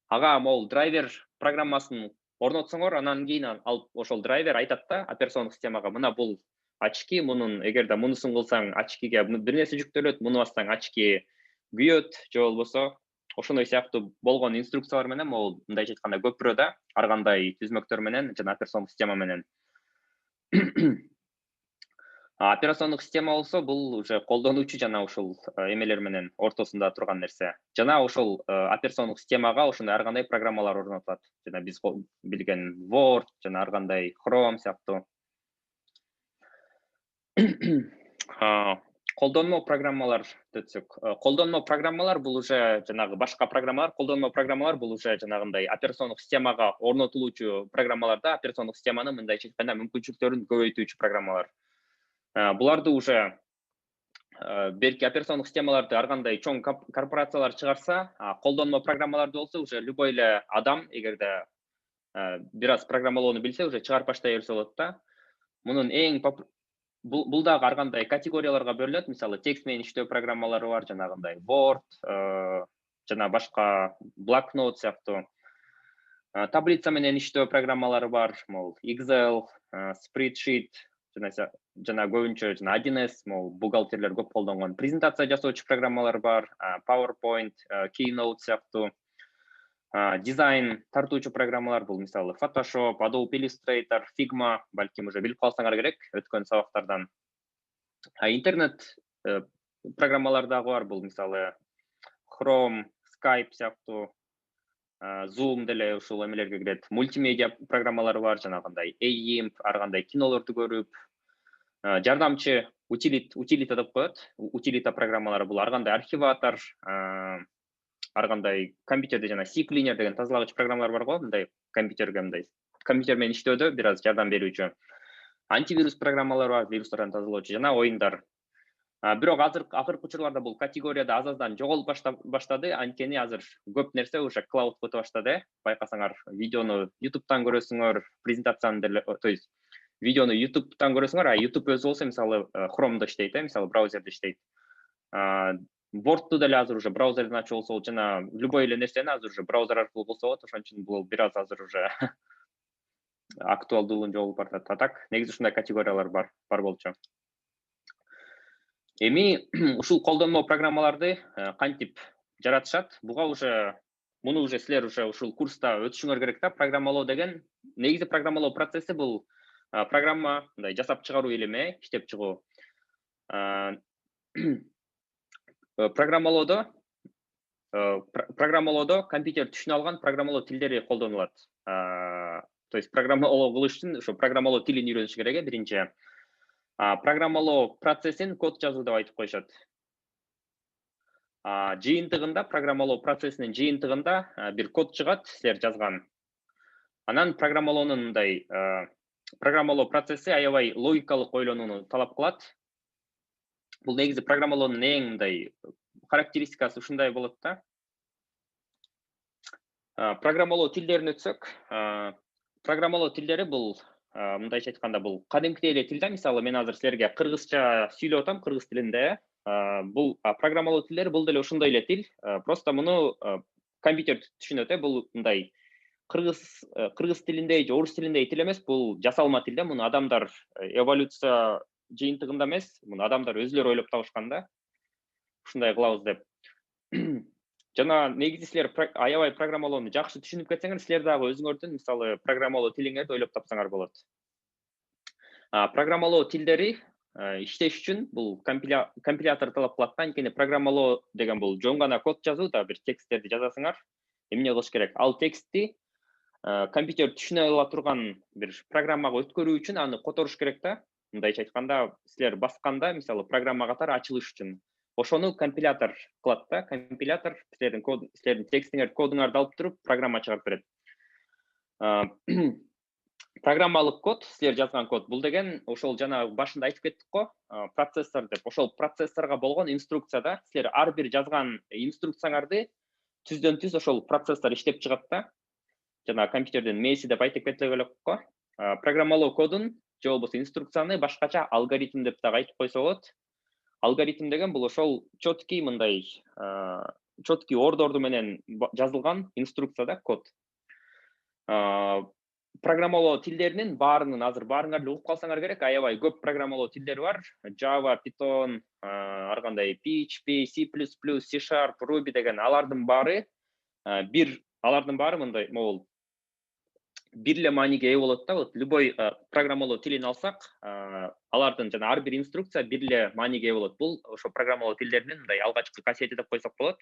Ага могул драйвер программасын орнотсоңор, анан кийин ал ошол драйвер айтат да операциондук системага, мына бул очки, мунун эгерде мунусун кылсаң очкиге бир нерсе жүктөлөт, муну бассаң очки күйөт, же болбосо ошондой сыяктуу болгон инструкциялар менен, могул мындайча айтканда көпүрө да, ар кандай түзмөктөр менен жана операциондук система менен. Операциондук система болсо бул уже колдонуучу жана ушул эмелер менен ортосунда турган нерсе. Жана ошол операциондук системага ошондой ар кандай программалар орнотулат. Жана биз билген Word, жана ар кандай Chrome сыяктуу. Колдонмо программалар десек, колдонмо программалар бул уже жанагы башка программалар, колдонмо программалар бул уже жанагындай операциондук системага орнотулуучу программаларда операциондук системанын мындайча айтканда мүмкүнчүлүктөрүн көбөйтүүчү программалар. Буларды уже берки операциондук системаларды ар кандай чоң корпорациялар чыгарса, колдонмо программаларды болсо уже любой эле адам эгерде бир аз программалоону билсе, уже чыгарып баштай берсе болот да. Мунун эң бул дагы ар кандай категорияларга бөлүнөт. Мисалы текст менен иштөө программалары бар, жанагындай Word, жана башка Blacknote сыяктуу. Таблица менен иштөө программалары бар, могул Excel, Spreadsheet, жана көбүнчө жана 1С, могул бухгалтерлер көп колдонгон презентация жасоочу программалар бар, PowerPoint, Keynote сыяктуу. Дизайн тартуучу программалар бул мисалы Photoshop, Adobe Illustrator, Figma, балким уже билип калсаңар керек өткөн сабактардан. Интернет программалар дагы бар, бул мисалы Chrome, Skype сыяктуу, Zoom деле ушул эмелерге кирет. Мультимедиа программалары бар, жанагындай AIMP, ар кандай кинолорду көрүп, жардамчы утилита деп коет. Утилита программалары бул ар кандай архиватор, ар кандай компьютерде жана CCleaner деген тазалагыч программалар бар го, мындай компьютерге мындай компьютер менен иштөөдө бир аз жардам берүүчү. Антивирус программалар бар, вирустардан тазалоочу жана оюндар. Бирок акыркы учурларда бул категорияда аз-аздан жоголуп баштады, анткени азыр көп нерсе уже клауд өтө баштады. Байкасаңар, видеону YouTube'тан көрөсүңөр, презентацияны деле, то есть видеону YouTube'тан көрөсүңөр, YouTube өзү болсо мисалы Chrome'да иштейт, мисалы браузерде иштейт. Word'ду деле азыр уже браузерден ачуу болсо, жана любой эле нерсени азыр уже браузер аркылуу болсо болот, ошон үчүн бул бир аз азыр уже актуалдуулугун жоголуп баратат. Так, негизи ушундай категориялар бар болчу. Эми ушул колдонмо программаларды кантип жаратышат? Муну уже силер ушул курста өтүшүңөр керек да. Программалоо деген, негизи программалоо процесси бул программа мындай жасап чыгаруу илими, иштеп чыгуу. Программалоодо компьютер түшүнө алган программалоо тилдери колдонулат. То есть программалоо кылыш үчүн ошо программалоо тилин үйрөнүш керек биринчи. Программалоо процессин код жазуу деп айтып коюшат. Жыйынтыгында, программалоо процессинин жыйынтыгында бир код чыгат, силер жазган. Анан программалоонун мындай программалоо процесси аябай логикалык ойлонууну талап кылат. Бул негизи программалоонун эң мындай характеристикасы ушундай болот да. Программалоо тилдерин өтсөк, программалоо тилдери бул мындайча айтканда бул кадимкидей эле тил да. Мисалы мен азыр силерге кыргызча сүйлөп атам, кыргыз тилинде. Бул программалоо тилдери бул деле ошондой эле тил. Просто муну компьютер түшүнөт. Бул мындай кыргыз тилиндей же орус тилиндей тил эмес, бул жасалма тил да. Муну адамдар эволюция жыйынтыгында эмес, муну адамдар өзүлөрү ойлоп табышкан да. Ушундай кылабыз деп. Жана негизи силер аябай программалоону жакшы түшүнүп кетсеңер, силер дагы өзүңөрдүн мисалы программалоо тилиңерди ойлоп тапсаңар болот. Программалоо тилдери иштеш үчүн бул компилятор талап кылат да. Анткени программалоо деген бул жөн гана код жазуу да, бир тексттерди жазасыңар. Эмне кылыш керек? Ал текстти компьютер түшүнө ала турган бир программага өткөрүү үчүн аны которуш керек да. Мындайча айтканда, силер басканда, мисалы программа катары ачылыш үчүн ошону компилятор кылат да. Компилятор силердин текстиңерди, кодуңарды алып туруп, программа чыгарып берет. Программалык код, силер жазган код, бул деген ошол жана башында айтып кеттик го, процессор деп. Ошол процессорго болгон инструкция да. Силер ар бир жазган инструкцияңарды түздөн түз ошол процессор иштеп чыгат да. Жана компьютердин мээси деп айтып кетсек элек го. Программалоо кодун же болбосо инструкцияны башкача алгоритм деп дагы айтып койсо болот. Алгоритм деген бул ошол четкий мындай четкий ордорду менен жазылган инструкция да, код. Программалоо тилдеринин баарынын азыр баарыңар эле угуп калсаңар керек, аябай көп программалоо тилдери бар. Java, Python, ар кандай PHP, C++, C#, Ruby деген алардын баары мындай могул бир эле мааниге ээ болот да. Вот любой программалоо тилин алсак, алардын жана ар бир инструкция бир эле мааниге ээ болот. Бул ошо программалоо тилдеринин мындай алгачкы касиети деп койсок болот.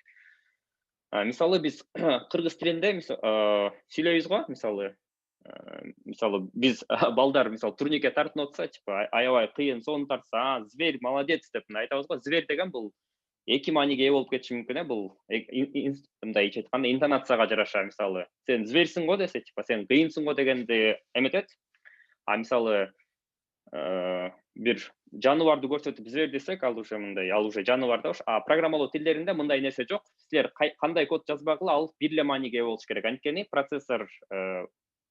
Мисалы биз кыргыз тилинде сүйлөйбүз го, мисалы биз балдар мисалы турникке тартынып атса, типа аябай кыйын, сонун тартса, зверь молодец деп айтабыз го. Зверь деген бул эки мааниге ээ болуп кетиши мүмкүн. Бул мындайча айтканда интонацияга жараша, мисалы сен зверьсиң го десе, типа сен кыйынсың го дегенди эметет. Мисалы бир жаныбарды көрсөтүп зверь десек, ал уже жаныбар да. Программалоо тилдеринде мындай нерсе жок. Силер кандай код жазбагыла, ал бир эле мааниге ээ болуш керек. Анткени процессор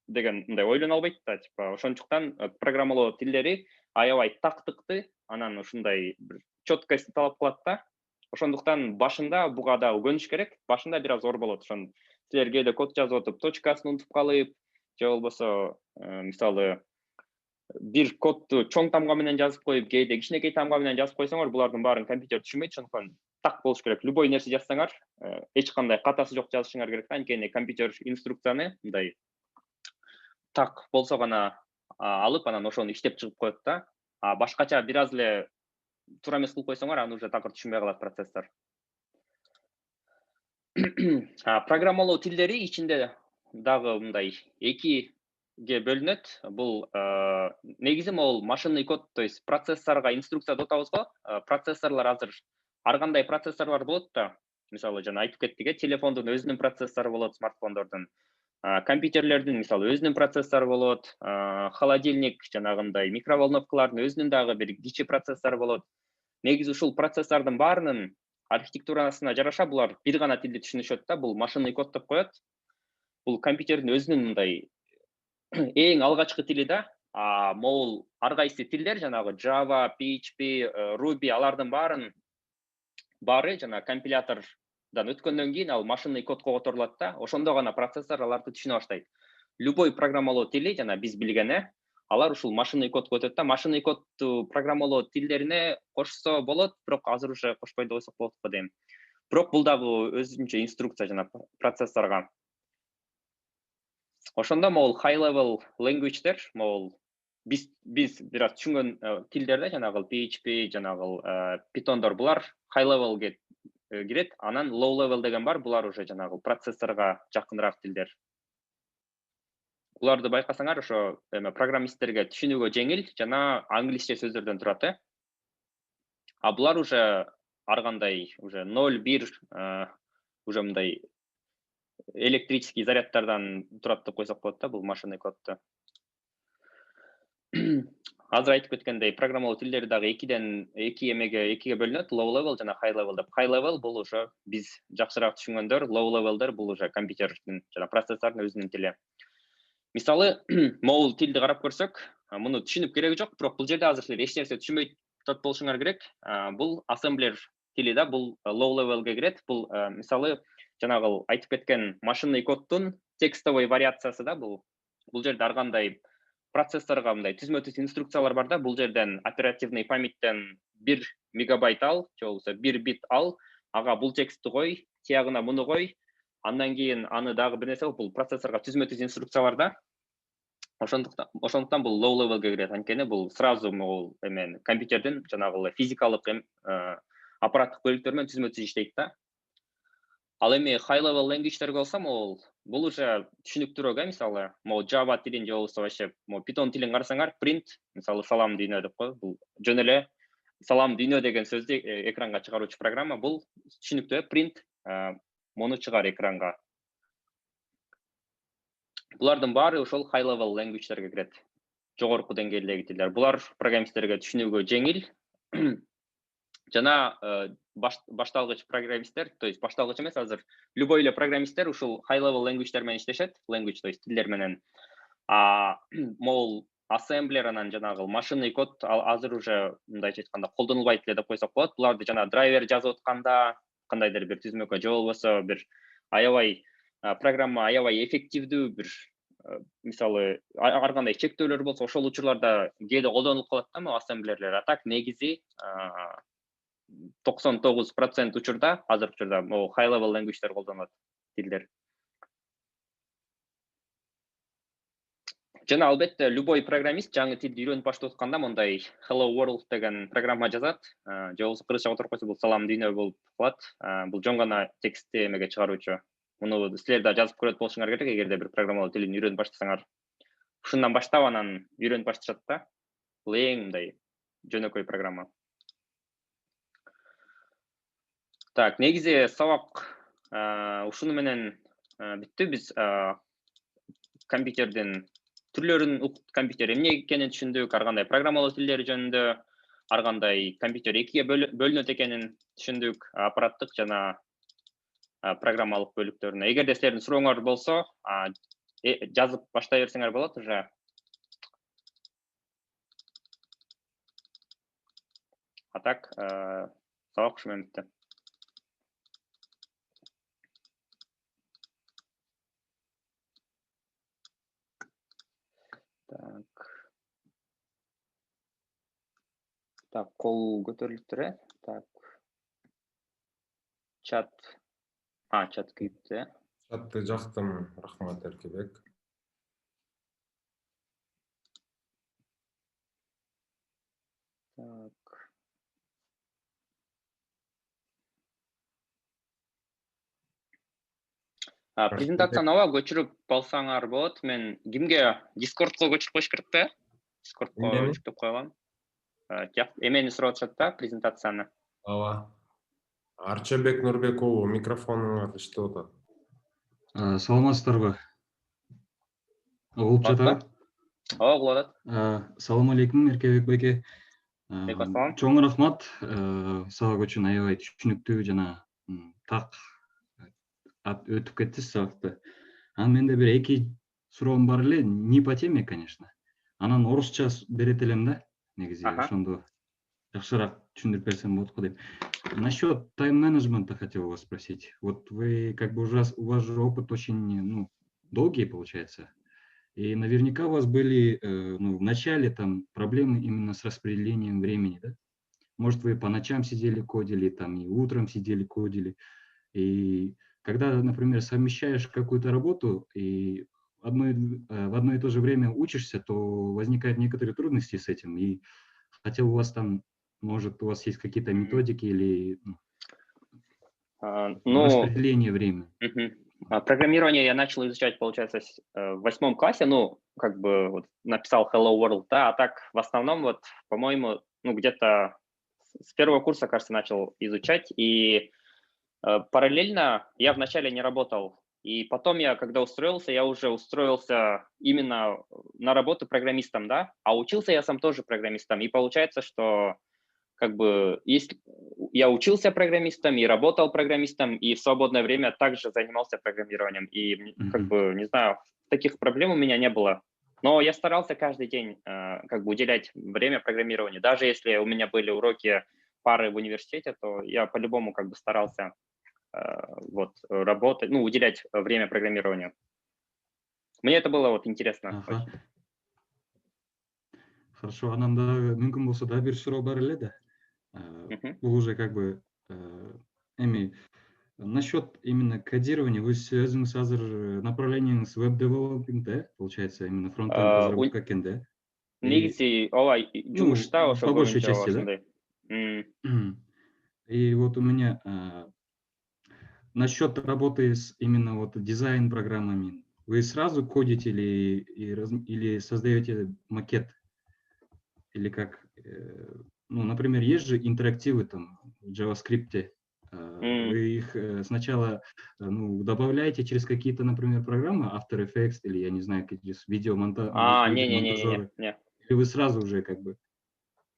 деген мындай ойлоно албайт да, типа ошончуктан программалоо тилдери аябай тактыкты, анан ушундай бир четкость талап кылат да. Ошондуктан башында буга да көнүш керек. Башында бир аз оор болот. Ошон силер кээде код жазып отуп, точкасын унутуп калып, же болбосо мисалы бир кодду чоң тамга менен жазып коюп, кээде кичинекей тамга менен жазып койсоңор, булардын баарын компьютер түшүнбөйт. Ошондуктан так болуш керек. Любой нерсе жазсаңар, эч кандай катасы жок жазышыңар керек да. Анткени компьютер инструкцияны мындай так болсо гана алып, анан ошону иштеп чыгып коет да. Башкача бир аз эле туура эмес кылып койсоңор, аны уже такыр түшүнбөй калат процессор. Программалоо тилдери ичинде дагы мындай экиге бөлүнөт. Бул негизи могул машинный код, то есть процессорго инструкция деп атабыз го. Процессорлор азыр ар кандай процессорлор болот да. Мисалы жана айтып кеттик, телефондун өзүнүн процессору болот, смартфондордун. Компьютерлердин мисалы өзүнүн процессору болот, холодильник жанагындай микроволновкалардын өзүнүн дагы бир кичи процессору болот. Негизи ушул процессордун баарынын архитектурасына жараша булар бир гана тилди түшүнүшөт да. Бул машинный код деп коет. Бул компьютердин өзүнүн мындай эң алгачкы тили да. Могул ар кайсы тилдер, жанагы Java, PHP, Ruby, алардын баары жана компилятордон өткөндөн кийин ал машинный кодго которулат да. Ошондо гана процессор аларды түшүнө баштайт. Любой программалоо тили жана биз билгени, алар ушул машинный кодго өтөт да. Машинный кодду программалоо тилдерине кошсо болот, бирок азыр уже кошпой да койсок болот го дейм. Бирок бул дагы өзүнчө инструкция жана процессорго. Ошондо могул high level language'дер, могул биз бир аз түшүнгөн тилдер да, жанагы PHP, жанагы Python'дор, булар high levelге кирет. Анан low level деген бар, булар уже жанагы процессорго жакыныраак тилдер. Буларды байкасаңар, ошо программисттерге түшүнүүгө жеңил жана англисче сөздөрдөн турат. Булар уже ар кандай уже 0, 1 уже мындай электрический зарядтардан турат деп койсок болот да, бул машинный кодду. Азыр айтып кеткендей, программалоо тилдери дагы экиге бөлүнөт, low level жана high level деп. High level бул уже биз жакшыраак түшүнгөндөр, low levelдер бул уже компьютердин жана процессордун өзүнүн тили. Мисалы, могул тилди карап көрсөк, муну түшүнүп кереги жок, бирок бул жерде азыр силер эч нерсе түшүнбөй турат болушуңар керек. Бул assembler тили да, бул low levelге кирет. Бул мисалы, жанагы айтып кеткен машинный коддун текстовый вариациясы да бул. Бул жерде ар кандай процессорго мындай түзмө-түз инструкциялар бар да, бул жерден оперативный памяттен 1 мегабайт ал, же болбосо 1 бит ал, ага бул текстти кой, тиягына муну кой, андан кийин аны дагы бир нерсе бул процессорго түзмө-түз инструкциялар да. Ошондуктан бул low levelге кирет. Анткени бул сразу могул эмен компьютердин жанагы физикалык аппараттык бөлүктөр менен түзмө-түз иштейт да. Ал эми high level language'терге болсо, бул уже түшүнүктүүрөөк, мисалы, Java тилин же болбосо вообще Python тилин карасаңар, print, мисалы, салам дүйнө деп кой, бул жөн эле салам дүйнө деген сөздү экранга чыгаруучу программа, бул түшүнүктүү, print, мону чыгар экранга. Булардын баары ошол high level language'терге кирет. Жогорку деңгээлдеги тилдер. Булар программисттерге түшүнүүгө жеңил. Жана башталгыч программисттер, то есть башталгыч эмес, азыр любой эле программисттер ушул high level language'тер менен иштешет, language, то есть тилдер менен. Могул assembler анан жанагы машинный код азыр уже мындайча айтканда колдонулбайт эле деп койсок болот. Буларды жана драйвер жазып атканда, кандайдыр бир түзмөккө же болбосо бир аябай программа аябай эффективдүү бир мисалы ар кандай чектөөлөр болсо, ошол учурларда кээде колдонулуп калат да, assemblerler. А так негизи 99% учурда, азыр учурда high level language'тер колдонулат, тилдер. Жана албетте любой программист жаңы тилди үйрөнүп баштап атканда мондай hello world деген программа жазат, же болбосо кыргызча отуруп койсо бул салам дүйнө болуп калат. Бул жөн гана текстти эмеге чыгаруучу. Муну силер да жазып көрөт болушуңар керек, эгерде бир программалоо тилин үйрөнүп баштасаңар. Ушундан баштап анан үйрөнүп башташат да. Бул эң мындай жөнөкөй программа. Так, негизи сабак ушуну менен бүттү. Биз компьютердин түрлөрүн, компьютер эмне экенин түшүндүк, ар кандай программалоо тилдери жөнүндө, ар кандай компьютер экиге бөлүнөт экенин түшүндүк, аппараттык жана программалык бөлүктөрүнө. Эгерде силердин сурооңор болсо, жазып баштай берсеңер болот уже. А так, сабак ушу менен бүттү. Так, кол көтөрүлүптүр, Так. Чат күйүптү, Чатты жактым, рахмат Эркебек. Так. Презентацияны ооба көчүрүп алсаңар болот. Мен кимге Discord'ко көчүрүп коюш керек да? Discord'ко жүктөп койгом. Эмени сурап атышат да, презентацияны. Ооба. Арчабек Нурбек уулу, микрофонуңар иштеп атат. Саламатсыздарбы? Угулуп жатабы? Ооба, угулуп атат. Салам алейкум, Эркебек байке. Чоң рахмат. Сабак үчүн аябай түшүнүктүү жана так өтүп кеттиз сабакты. Анан менде бир эки суроом бар эле, не по теме, конечно. Анан орусча берет элем да, негизи ошондо жакшыраак түшүндүрүп берсем болот го деп. Насчет тайм-менеджмента хотел вас спросить. Вот вы, как бы, у вас же опыт очень, долгий, получается. И наверняка у вас были, в начале там проблемы именно с распределением времени, да? Может, вы по ночам сидели, кодили, там, и утром сидели, кодили. И когда, например, совмещаешь какую-то работу и в одно и то же время учишься, то возникают некоторые трудности с этим. И хотел у вас там, может, у вас есть какие-то методики или распределение времени? Программирование я начал изучать, получается, в 8 классе, как бы вот написал Hello World, да, а так в основном, вот, по-моему, где-то с 1-го курса, кажется, начал изучать, и параллельно я вначале не работал И потом я, когда устроился, я уже устроился именно на работу программистом, да, а учился я сам тоже программистом. И получается, что как бы если я учился программистом и работал программистом, и в свободное время также занимался программированием. И как бы, не знаю, таких проблем у меня не было. Но я старался каждый день как бы уделять время программированию. Даже если у меня были уроки пары в университете, то я по-любому как бы старался вот работать, ну, уделять время программированию. Мне это было вот интересно. Аха. Хорошо, анан дагы мүмкүн болсо дагы бир суроо бар эле да. Бул уже как бы эми насчет именно кодирования. Вы өзүңүз азыр направлениеңиз веб-девелопинг, да? Получается, именно фронт-энд разработка экен, да? Негизи ооба жумушта ошо по большей боюнча части, да? ошондой. И вот у меня насчет работы с именно вот дизайн программами. Вы сразу кодите или создаете макет? Или как, ну, например, есть же интерактивы там в JavaScript. Вы их сначала ну, добавляете через какие-то, например, программы, After Effects или, я не знаю, какие-то видеомонтажеры. Не. Или вы сразу уже как бы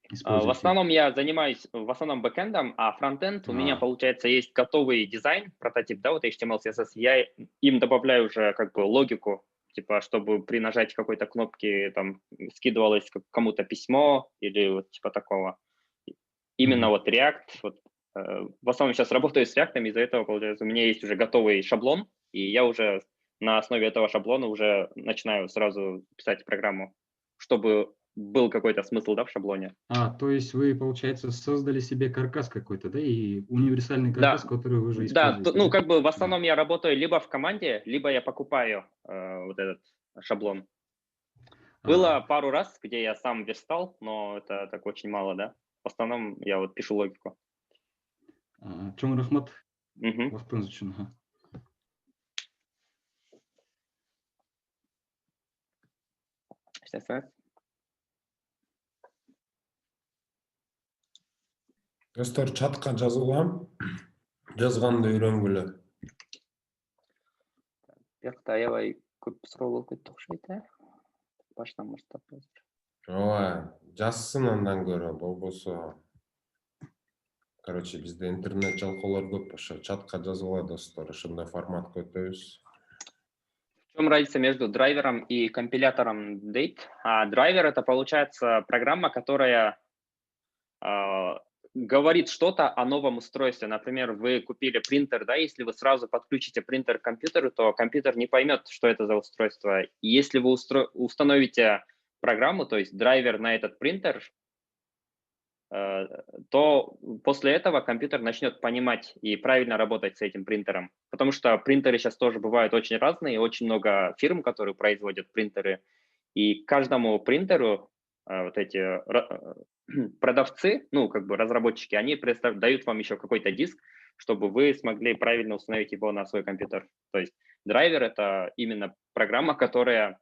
В используете? основном я занимаюсь в основном бэкэндом, а фронтенд у меня, получается, есть готовый дизайн, прототип, да, вот HTML, CSS. Я им добавляю уже как бы логику, типа, чтобы при нажатии какой-то кнопки там скидывалось кому-то письмо или вот типа такого. Именно вот React, вот, в основном сейчас работаю с React, из-за этого, получается, у меня есть уже готовый шаблон, и я уже на основе этого шаблона уже начинаю сразу писать программу, чтобы был какой-то смысл, да, в шаблоне. То есть вы, получается, создали себе каркас какой-то, да, и универсальный каркас, Да, который вы уже да, используете, ну да? как бы в основном я работаю либо в команде, либо я покупаю вот этот шаблон. Было пару раз, где я сам верстал, но это так очень мало, да. В основном я вот пишу логику. Чоң рахмат убактыңыз үчүн. Достор, чатка жазылгам. Жазганды үйрөнгүлө. Бияқта аябай көп суроо болуп кетти окшойт, башынан баштап. Ооба, жазсын андан көрө, болбосо. Короче, бизде интернет жалкоолор көп, ошо чатка жазгыла достор, ошондой форматка өтөбүз. В чем разница между драйвером и компилятором Date? Драйвер — это, получается, программа, которая говорит что-то о новом устройстве. Например, вы купили принтер, да, если вы сразу подключите принтер к компьютеру, то компьютер не поймет, что это за устройство. И если вы установите программу, то есть драйвер на этот принтер, то после этого компьютер начнет понимать и правильно работать с этим принтером. Потому что принтеры сейчас тоже бывают очень разные, очень много фирм, которые производят принтеры, и каждому принтеру вот эти продавцы, ну, как бы разработчики, они дают вам еще какой-то диск, чтобы вы смогли правильно установить его на свой компьютер. То есть драйвер — это именно программа, которая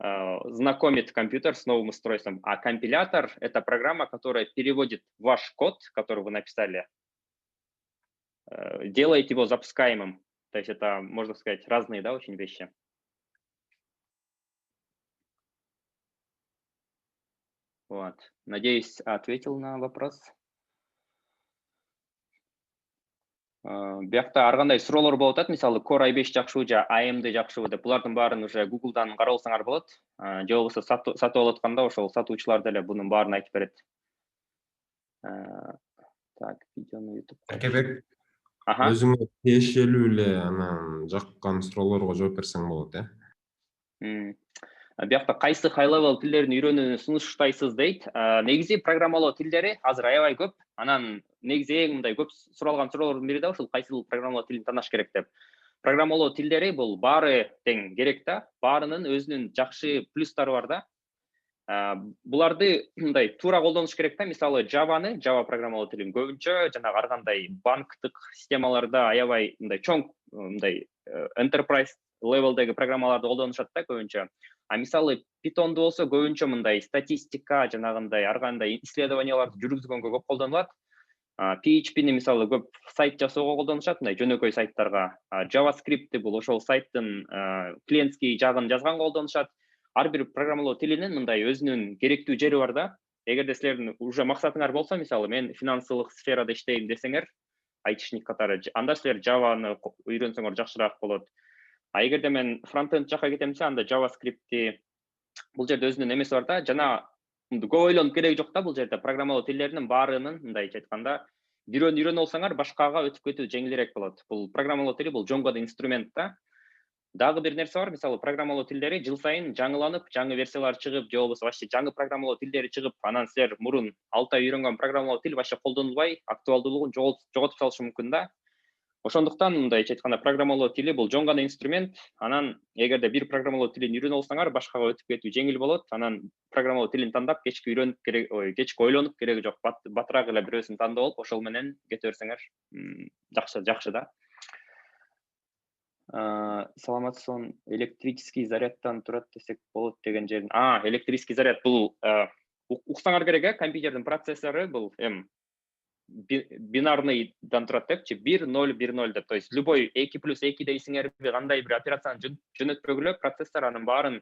знакомит компьютер с новым устройством, а компилятор — это программа, которая переводит ваш код, который вы написали, делает его запускаемым. То есть это, можно сказать, разные, да, очень вещи. Вот. Надеюсь, ответил на вопрос. Биякта ар кандай суроолор болуп атат, мисалы Core i5 жакшыбы же AMD жакшыбы деп, булардын баарын уже Google'дан карап алсаңар болот. Же болбосо сатып алып атканда ошол сатуучулар деле бунун баарын айтып берет. Так, видеону YouTube. Акебек, өзүңө тиешелүү эле анан жаккан суроолорго жооп берсең болот, Биякта кайсы high level тилдерин үйрөнүүнү сунуштайсыз дейт. Негизи программалоо тилдери азыр аябай көп. Анан негизи эң мындай көп суралган суроолордун бири да ушул кайсыл программалоо тилин танаш керек деп. Программалоо тилдери бул баары тең керек да. Баарынын өзүнүн жакшы плюстары бар да. Буларды мындай туура колдонуш керек да. Мисалы Java программалоо тилин көбүнчө жанагы ар кандай банктык системаларда аябай мындай чоң мындай enterprise levelдеги программаларды колдонушат да көбүнчө. А мисалы Python'ду болсо көбүнчө мындай статистика, жанагындай ар кандай исследованияларды жүргүзгөнгө көп колдонулат. PHP-ни мисалы көп сайт жасауга колдонушат, мындай жөнөкөй сайттарга. JavaScript бул ошол сайттын клиентский жагын жазганга колдонушат. Ар бир программалоо тилинин мындай өзүнүн керектүү жери бар да. Эгерде силердин уже максатыңар болсо, мисалы мен финансылык сферада иштейм десеңер, айтишник катары, анда силер Java'ны үйрөнсөңөр жакшыраак болот. Эгерде мен фронтенд жакка кетем десе, анда JavaScript бул жерде өзүнүн эмеси бар да, жана көп ойлонуп кереги жок да, бул жерде программалоо тилдеринин баарынын мындайча айтканда бирөөнү үйрөнүп алсаңар башкага өтүп кетүү жеңилирээк болот. Бул программалоо тили бул жон гана инструмент да. Дагы бир нерсе бар, мисалы программалоо тилдери жыл сайын жаңыланып, жаңы версиялар чыгып, же болбосо вообще жаңы программалоо тилдери чыгып, анан силер мурун 6 ай үйрөнгөн программалоо тил вообще колдонулбай, актуалдуулугун жоготуп салышы мүмкүн да. Ошондуктан мындайча айтканда программалоо тили бул жон гана инструмент. Анан эгерде бир программалоо тилин үйрөнүп алсаңар, башкага өтүп кетүү жеңил болот. Анан программалоо тилин тандап, кечке ойлонуп кереги жок. Батыраак эле бирөөсүн тандап алып, ошол менен кете берсеңер жакшы да. Саламатсың, электрический зарядтан турат десек болот деген жерин. Электрический заряд бул уксаңар керек, компьютердин процессору бул бинарныйдан турат депчи, 1 0 1 0 деп. То есть любой 2+2 дейсиңерби, кандай бир операцияны жөнөтпөгүлө, процессор анын баарын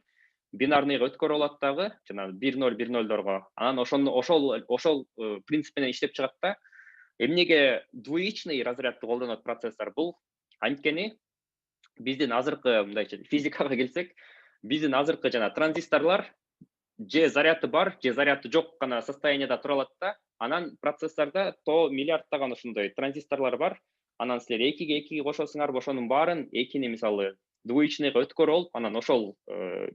бинарныйга өткөрүп алат дагы, жана 1 0 1 0дорго. Анан ошол принцип менен иштеп чыгат да. Эмнеге двоичный разрядты колдонот процессор? Бул анткени биздин азыркы мындайча физикага келсек, биздин азыркы жана транзисторлор же заряды бар, же заряды жок гана состоянияда тура алат да. Анан процессордо то миллиарддаган ошондой транзисторлор бар. Анан силер 2ге кошосуңар, ошонун баарын 2-ни мисалы двоичныйга өткөрүп алып, анан ошол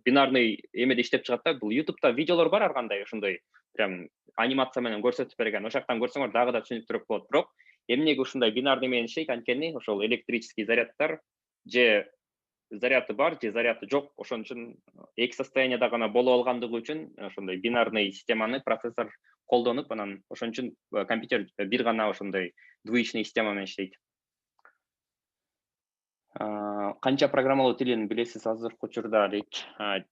бинарный эмеде иштеп чыгат да. Бул YouTube'да видеолор бар ар кандай ошондой прям анимация менен көрсөтүп берген. Ошол жактан көрсөңөр дагы да түшүнүктүүрөөк болот. Бирок эмнеге ушундай бинарный менен иштейт? Анткени ошол электрический заряддар же заряды бар, же заряды жок. Ошон үчүн эки состоянияда гана болуп алгандыгы үчүн ошондой бинарный системаны процессор колдонуп, анан ошон үчүн компьютер бир гана ошондой двоичный система менен иштейт. Канча программалоо тилин билесиз азыркы учурда дейт.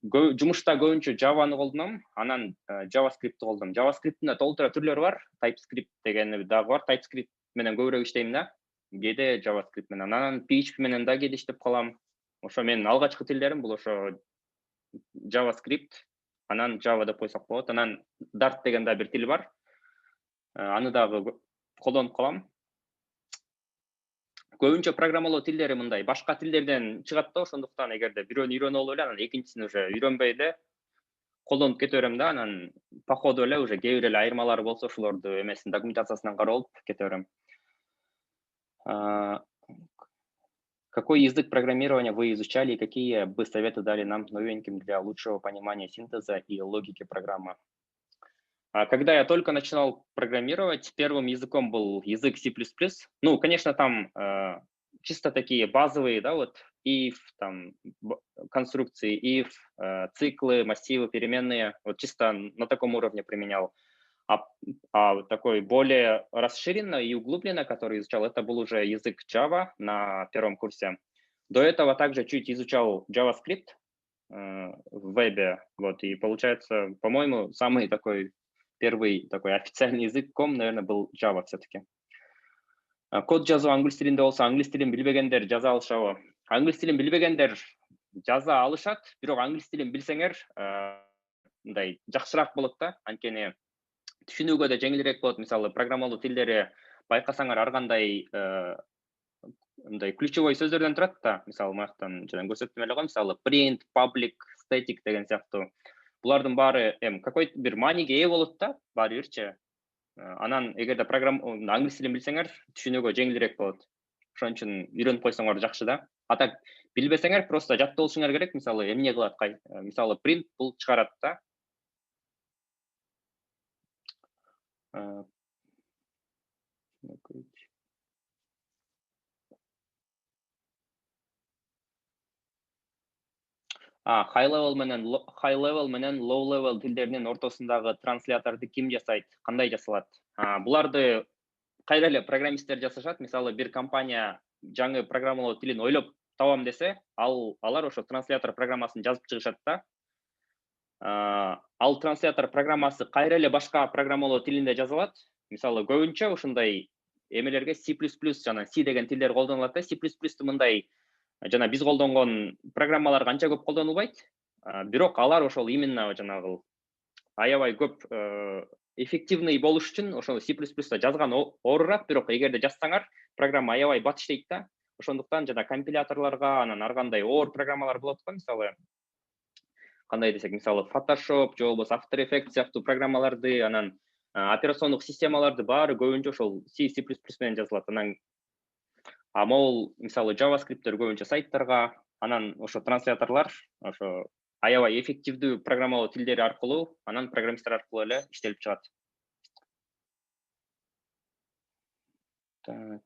Жумушта көбүнчө Java'ны колдоном, анан JavaScript'ти колдоном. JavaScript'ин толтура түрлөрү бар. TypeScript дегени дагы бар. TypeScript менен көбүрөөк иштейм да. Кээде JavaScript менен, анан PHP менен да кээде иштеп калам. Ошо менин алгачкы тилдерим бул ошо JavaScript, анан Java деп койсок болот. Анан Dart деген да бир тил бар. Аны дагы колдонуп калам. Көбүнчө программалоо тилдери мындай башка тилдерден чыгат да, ошондуктан эгерде бирөөнү үйрөнүп алып эле, анан экинчисин уже үйрөнбөй эле колдонуп кете берем да. Анан по ходу эле уже кээ бир эле айырмалары болсо ошолорду эмесин документациясынан карап алып кете берем. Какой язык программирования вы изучали и какие бы советы дали нам новеньким для лучшего понимания синтеза и логики программы? Когда я только начинал программировать, первым языком был язык C++. Ну, конечно, там чисто такие базовые, да, вот if, там конструкции if, циклы, массивы, переменные, вот чисто на таком уровне применял. А такой более расширенно и углубленно, который изучал, это был уже язык Java на первом курсе. До этого также чуть изучал JavaScript в вебе, вот, и получается, по-моему, самый такой первый такой официальный языком, наверное, был Java все-таки. Код жазуу англис тилинде болсо, англис тилин билбегендер жаза алышабы? Англис тилин билбегендер жаза алышат, бирок англис тилин билсеңер, мындай жакшыраак болот да, анткени түшүнүүгө да жеңилирээк болот. Мисалы программалоо тилдери байкасаңар ар кандай мындай ключевой сөздөрдөн турат да. Мисалы мактан жана көрсөттүм эле го, мисалы print, public, static деген сыяктуу. Булардын баары какой-то бир мааниге ээ болот да, баары бирчи. Анан эгерде англис тилин билсеңер, түшүнүүгө жеңилирээк болот. Ошон үчүн үйрөнүп койсоңор жакшы да. А так билбесеңер просто жаттап алышыңар керек. Мисалы эмне кылат? Мисалы print бул чыгарат да. High level менен low level тилдеринин ортосундагы трансляторду ким жасайт? Кандай жасалат? Буларды кайра эле программисттер жасашат. Мисалы бир компания жаңы программалоо тилин ойлоп табам десе, алар ошо транслятор программасын жазып чыгышат да. Ал транслятор программасы кайра эле башка программалоо тилинде жазылат. Мисалы көбүнчө ушундай эмелерге C++ жана C деген тилдер колдонулат да. C++ду мындай жана биз колдонгон программалар канча көп колдонулбайт. Бирок алар ошол именно жанагы аябай көп эффективный болуш үчүн ошол C++да жазган оорураак, бирок эгерде жазсаңар, программа аябай бат иштейт да. Ошондуктан жана компиляторлорго анан ар кандай оор программалар болот го, мисалы кандай десек, мисалы Photoshop же болбосо After Effects сыяктуу программаларды, анан операциондук системаларды баары көбүнчө ошол C++ менен жазылат. Анан могул мисалы JavaScripттер көбүнчө сайттарга, анан ошо трансляторлор ошо аябай эффективдүү программалоо тилдери аркылуу, анан программисттер аркылуу эле иштелип чыгат. Так.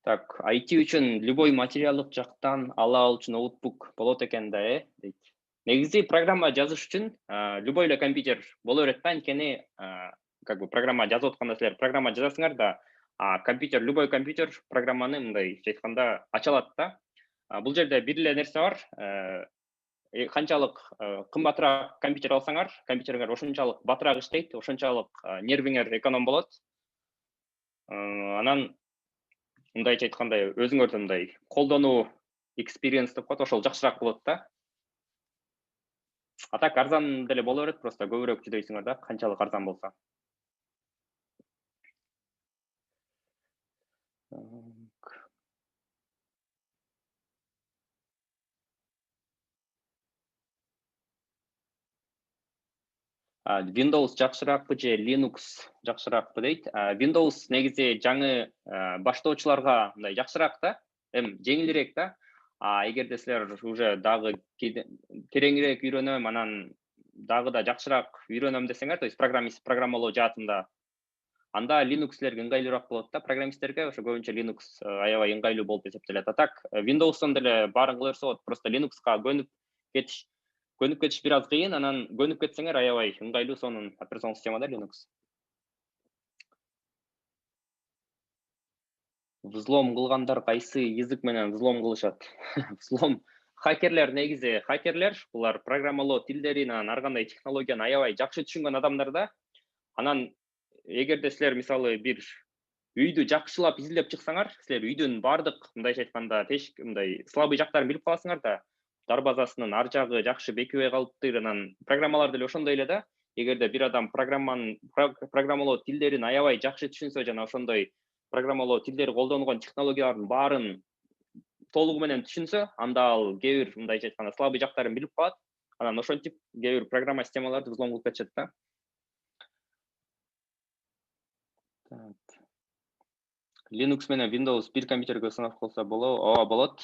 Так, IT үчүн любой материалдык жактан ала алуу үчүн ноутбук болот экен да, дейт. Негизи программа жазыш үчүн любой эле компьютер боло берет да, анткени как бы программа жазып атканда силер программа жазасыңар да, компьютер, любой компьютер программаны мындай айтканда ача алат да. Бул жерде бир эле нерсе бар. Канчалык кымбатыраак компьютер алсаңар, компьютериңер ошончалык батыраак иштейт, ошончалык нервиңер эконом болот. Анан мындайча айтканда өзүңөрдү мындай колдонуу experience деп коет, ошол жакшыраак болот да. А так арзан деле боло берет, просто көбүрөөк жүдөйсүңөр да, канчалык арзан болсо. Windows жакшыраакпы же Linux жакшыраакпы дейт. Windows негизи жаңы баштоочуларга мындай жакшыраак да, эми жеңилирээк да. Эгерде силер уже дагы тереңирээк үйрөнөм, анан дагы да жакшыраак үйрөнөм десеңер, то есть программалоо жаатында, анда Linux силерге ыңгайлуураак болот да. Программисттерге ошо көбүнчө Linux аябай ыңгайлуу болуп эсептелет. А так Windows'тон деле баарын кыла берсе болот. Просто Linux'ка көнүп кетиш бир аз кыйын, анан көнүп кетсеңер аябай ыңгайлуу сонун операцион системада Linux. Взлом кылгандар кайсы язык менен взлом кылышат? Взлом хакерлер, негизи хакерлер булар программалоо тилдерин, анан ар кандай технологияны аябай жакшы түшүнгөн адамдар да. Анан эгерде силер мисалы бир үйдү жакшылап изилдеп чыксаңар, силер үйдүн бардык мындайча айтканда тешик мындай слабый жактарын билип каласыңар да. Дарбазасынын ар жагы жакшы бекибей калыптыр, анан программалар деле ошондой эле да. Эгерде бир адам программалоо тилдерин аябай жакшы түшүнсө жана ошондой программалоо тилдери колдонулгон технологиялардын баарын толугу менен түшүнсө, анда ал кээ бир мындайча айтканда слабый жактарын билип калат. Анан ошентип кээ бир программа системаларды взлом кылып кетишет да. Так. Linux менен Windows бир компьютерге сынап калса болот.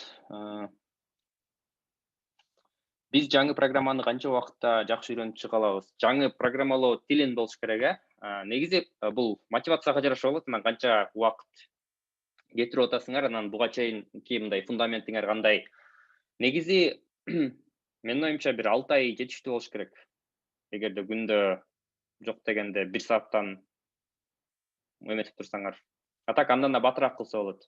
Биз жаңы программаны канча убакытта жакшы үйрөнүп чыга алабыз? Жаңы программалоо тилин болуш керек, Негизи бул мотивацияга жараша болот, анан канча убакыт кетирип атасыңар, анан буга чейинки мындай фундаментиңер кандай. Негизи менин оюмча бир 6 ай жетиштүү болуш керек. Эгерде күндө жок дегенде 1 сааттан эметип турсаңар. А так андан да батыраак кылса болот.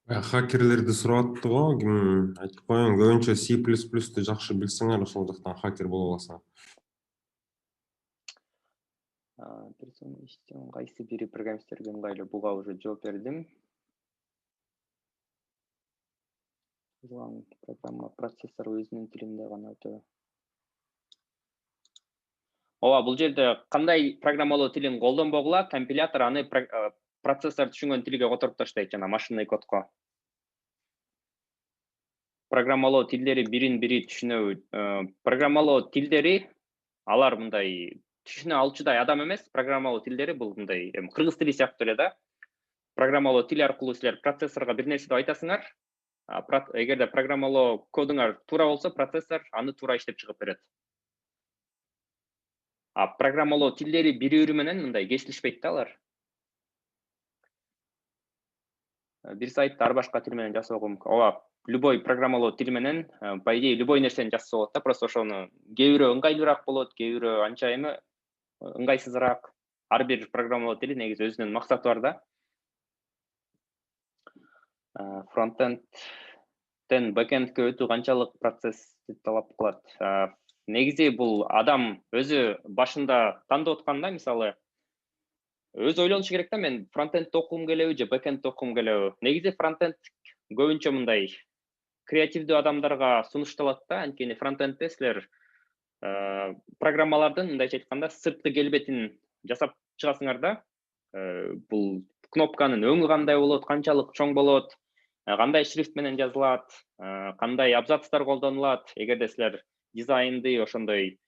Хакерлерди сурап атты го, ким айтып коеюн, көбүнчө C++ду жакшы билсеңер, ошол жактан хакер боло аласың. Кайсы бири программисттерге ыңгайлуу, буга уже жооп бердим. Программа процессор өзүнүн тилинде гана өтө. Бул жерде кандай программалоо тилин колдонбогула, компилятор аны процессор түшүнгөн тилге которуп таштайт, жана машинный кодко. Программалоо тилдери бирин-бири түшүнөбү. Программалоо тилдери алар мындай түшүнө алчудай адам эмес. Программалоо тилдери бул мындай кыргыз тили сыяктуу эле да. Программалоо тили аркылуу силер процессорго бир нерсе деп айтасыңар. Эгерде программалоо кодуңар туура болсо, процессор аны туура иштеп чыгып берет. Программалоо тилдери бири-бири менен мындай кесилишпейт да алар. Бир сайтты ар башка тил менен жасоого мүмкүн. Любой программалоо тил менен, по идее, любой нерсени жазса болот да, просто ошону кээ бирөө ыңгайлуураак болот, кээ бирөө анча ыңгайсызыраак. Ар бир программалоо тили негизи өзүнүн максаты бар да. фронтендтен бэкендке өтүү канчалык процессти талап кылат? Негизи бул адам өзү башында тандап атканда, мисалы, өзү ойлонушу керек да, мен фронтендти окугум келеби же бэкендти окугум келеби? Негизи фронтенд көбүнчө мындай креативдүү адамдарга сунушталат да, анткени фронтендте силер программалардын мындайча айтканда сырткы келбетин жасап чыгасыңар да. Бул кнопканын өңү кандай болот, канчалык чоң болот, кандай шрифт менен жазылат, кандай абзацтар колдонулат. Эгерде силер дизайнды, ошондой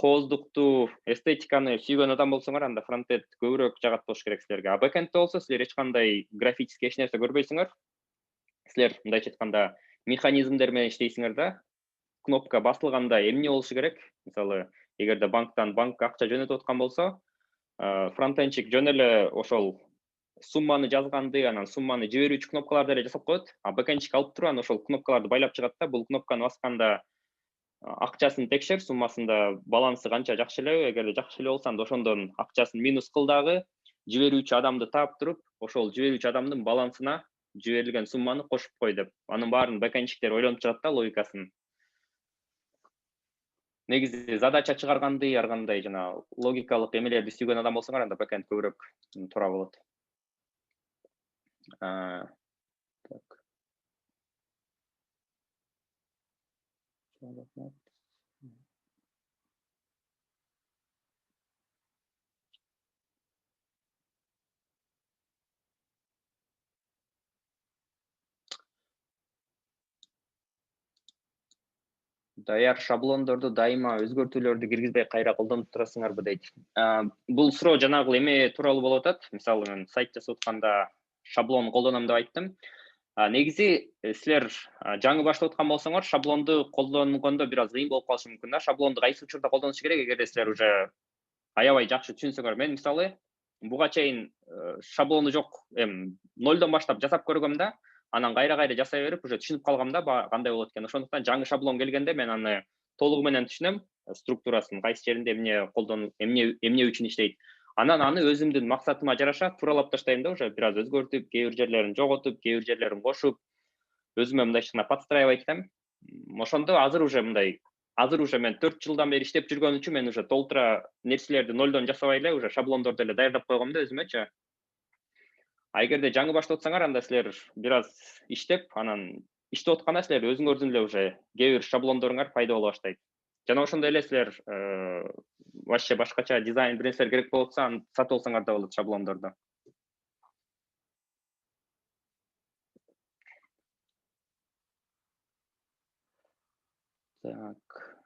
кооздукту, эстетиканы сүйгөн адам болсоңор, анда фронтенд көбүрөөк жагат болуш керек силерге. А бэкендте болсо силер эч кандай графический эч нерсе көрбөйсүңөр. Силер мындайча айтканда механизмдер менен иштейсиңер да. Кнопка басылганда эмне болушу керек? Мисалы, эгерде банктан банкка акча жөнөтүп аткан болсо, фронтендчик жөн эле ошол сумманы жазганды, анан сумманы жиберүүчү кнопкаларды эле жасап коет. А бэкендчик алып туруп, анан ошол кнопкаларды байлап чыгат да. Бул кнопканы басканда акчасын текшер, суммасында балансы канча, жакшы элеби? Эгерде жакшы эле болсо, анда ошондон акчасын минус кыл дагы, жиберүүчү адамды таап туруп, ошол жиберүүчү адамдын балансына жиберилген сумманы кошуп кой деп. Анын баарын бэкендчиктер ойлонуп чыгат да, логикасын. Негизи задача чыгарганды, ар кандай жана логикалык эмелерди сүйгөн адам болсоңор, анда бэкенд көбүрөөк туура болот. Даяр шаблондорду дайыма өзгөртүүлөрдү киргизбей кайра колдонуп турасыңарбы дейт. Бул суроо жанагы эме тууралуу болуп атат. Мисалы, мен сайт жасап атканда шаблон колдоном деп айттым. Негизи силер жаңы баштап аткан болсоңор, шаблонду колдонгондо бир аз кыйын болуп калышы мүмкүн да. Шаблонду кайсы учурда колдонуш керек? Эгерде силер уже аябай жакшы түшүнсөңөр, мен мисалы буга чейин шаблону жок, нолдон баштап жасап көргөм да. Анан кайра жасай берип, уже түшүнүп калгам да, кандай болот экен. Ошондуктан жаңы шаблон келгенде мен аны толугу менен түшүнөм, структурасын, кайсы жеринде эмне колдонуп, эмне үчүн иштейт. Анан аны өзүмдүн максатыма жараша туралап таштайм да, уже бир аз өзгөртүп, кээ бир жерлерин жоготуп, кээ бир жерлерин кошуп, өзүмө мындайча подстраивать этем. Ошондо азыр уже мен 4 жылдан бери иштеп жүргөн үчүн мен уже толтура нерселерди нолдон жасабай эле, уже шаблондорду эле даярдап койгом да өзүмөчү. А эгерде жаңы баштап атсаңар, анда силер бир аз иштеп, анан иштеп атканда силер өзүңөрдүн эле уже кээ бир шаблондоруңар пайда боло баштайт. Жана ошондой эле силер вообще башкача дизайн бир нерселер керек болуп атса, аны сатып алсаңар да болот шаблондорду. Так.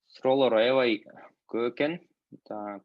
Суроолор аябай көп экен. Так.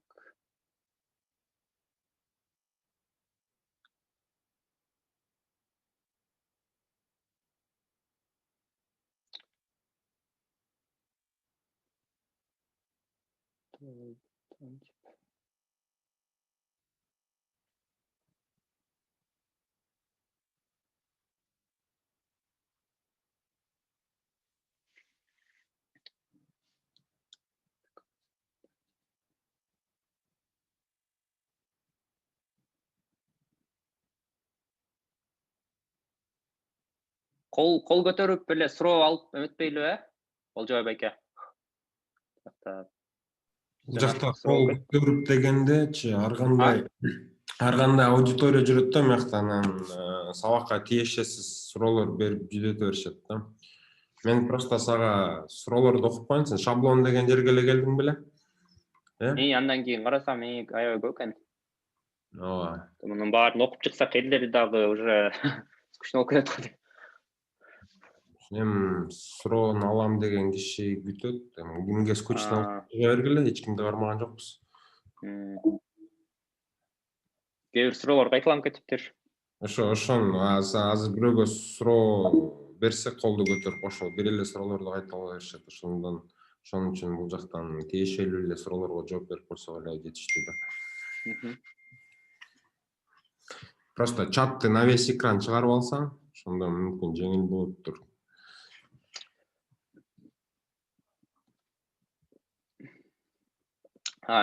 Кол көтөрүп эле суроо алып эметпейлиби, Болжобай байке? Бул жакта кол көтөрүп дегендечи, ар кандай аудитория жүрөт да, мыякта анан сабакка тиешеси суроолор берип жүдөтө беришет да. Мен просто сага суроолорду окуп коеюн, сен шаблон деген жерге эле келдиң беле? Андан кийин карасам, аябай көп экен. Ооба. Мунун баарын окуп чыксак, элдери дагы уже скучно болуп кетет. Суроону алам деген киши күтөт. Кимге скучно чыга бергиле, эч кимди кармаган жокпуз. Кээ бир суроолор кайталанып кетиптир. Ошону азыр бирөөгө суроо берсек, колду көтөрүп, ошол бир эле суроолорду кайталап беришет. Ошондон ошон үчүн бул жактан тиешелүү эле суроолорго жооп берип койсок эле жетиштүү да. Просто чатты на весь экран чыгарып алсаң, ошондо мүмкүн жеңил болуптур.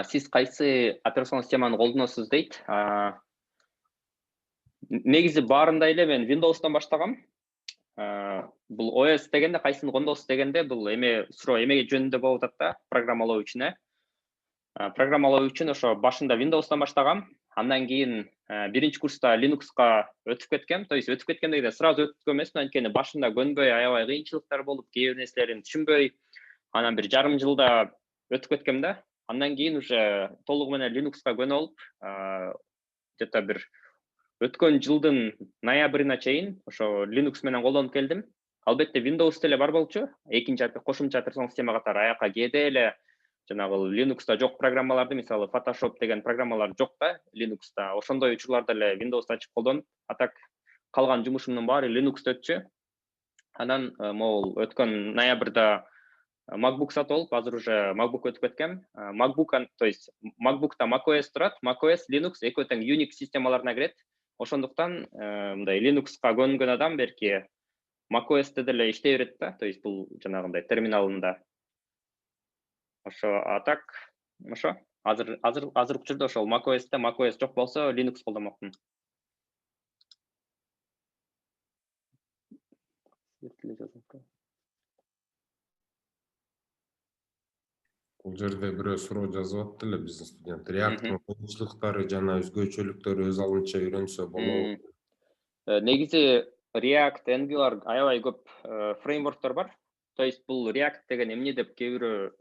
Сиз кайсы операцион системаны колдоносуз дейт? негизи баарында эле мен Windows'тан баштагам. Бул OS дегенде, кайсын Windows дегенде бул эме суроо эмеге жөнүндө болуп атат да, программалоо үчүн. Программалоо үчүн ошо башында Windows'тан баштагам. Андан кийин биринчи курста Linux'ка өтүп кеткем. То есть өтүп кеткем дегенде сразу өтүп эмес, анткени башында көнбөй, аябай кыйынчылыктар болуп, кээ бир нерселерин түшүнбөй, анан бир жарым жылда өтүп кеткем да. Андан кийин уже толугу менен Linux'ка көнүп алып, где-то бир өткөн жылдын ноябрына чейин ошо Linux менен колдонуп келдим. Албетте Windows деле бар болчу. Экинчи кошумча операцион система катары аяка кээде эле жанагы Linux'та жок программаларды, мисалы Photoshop деген программалар жок да Linux'та. Ошондой учурларда эле Windows ачып колдонуп, атак калган жумушумдун баары Linux'та өтчү. Анан могул өткөн ноябрда MacBook сатып алып, азыр уже MacBook өтүп кеткем. То есть MacBook'та macOS турат, macOS, Linux экөө тең Unix системаларына кирет. Ошондуктан мындай Linux'ка көнгөн адам берки macOS'те деле иштей берет да, то есть бул жанагындай терминалында. Ошо атак, ошо азыр учурда ошол macOS'те macOS жок болсо Linux колдонмокмун. Бул жерде бирөө суроо жазып атты эле биздин студент. React'тын кыйынчылыктары жана өзгөчөлүктөрү өз алдынча үйрөнсө болобу? Негизи React, Angular аябай көп фреймворктор бар. То есть бул React деген эмне деп кээ бирөө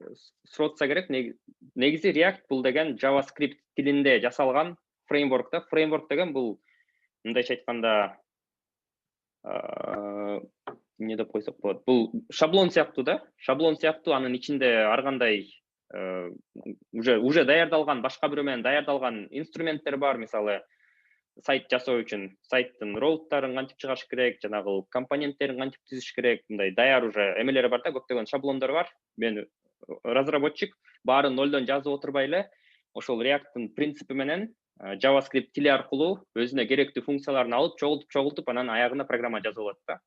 суротса керек. Негизи React бул деген JavaScript тилинде жасалган фреймворк да. Фреймворк деген бул мындайча айтканда эмне деп койсок болот. Бул шаблон сыяктуу да. Шаблон сыяктуу, анын ичинде ар кандай уже даярдалган, башка бирөө менен даярдалган инструменттер бар. Мисалы сайт жасоо үчүн сайттын роуттарын кантип чыгарыш керек, жанагы компоненттерин кантип түзүш керек, мындай даяр уже эмелери бар да, көптөгөн шаблондор бар. Мен разработчик баарын нолдон жазып отурбай эле ошол React'тын принципи менен JavaScript тили аркылуу өзүнө керектүү функцияларын алып, чогултуп, анан аягына программа жазып алат да.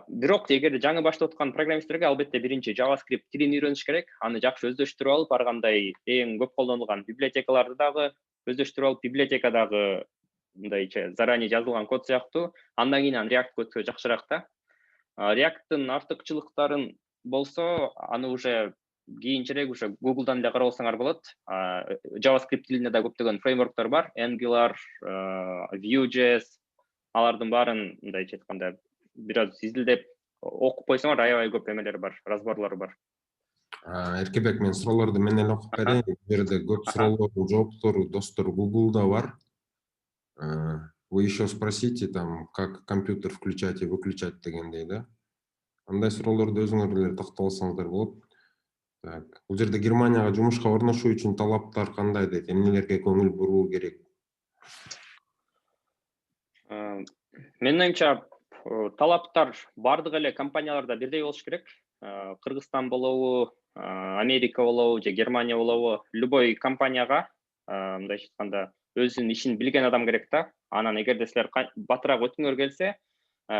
Бирок эгер жаңы баштап аткан программисттерге албетте биринчи JavaScript тилин үйрөнүш керек. Аны жакшы өздөштүрүп алып, ар кандай эң көп колдонулган библиотекаларды дагы өздөштүрүп алып, библиотекадагы мындайча заранее жазылган код сыяктуу. Андан кийин React өтсө жакшыраак да. React'тын артыкчылыктарын болсо, аны уже кийинчерээк уже Google'дан эле карап алсаңар болот. JavaScript тилинде да көптөгөн фреймворктор бар. Angular, Vue.js, алардын баарын мындайча айтканда бир аз изилдеп окуп койсоңор аябай көп эмелери бар, разборлору бар. Эркебек, мен суроолорду мен эле окуп берейин. Бул жерде көп суроолордун жооптору достор Google'да бар. Вы еще спросите там, как компьютер включать и выключать дегендей да. Андай суроолорду өзүңөр эле токтолсоңуздар болот. Так, бул жерде Германияга жумушка орношуу үчүн талаптар кандай дейт? Эмнелерге көңүл буруу керек? Менин оюмча талаптар бардык эле компанияларда бирдей болуш керек. Кыргызстан болобу, Америка болобу же Германия болобу, любой компанияга мындайча айтканда өзүнүн ишин билген адам керек да. Анан эгерде силер батыраак өтүңөр келсе,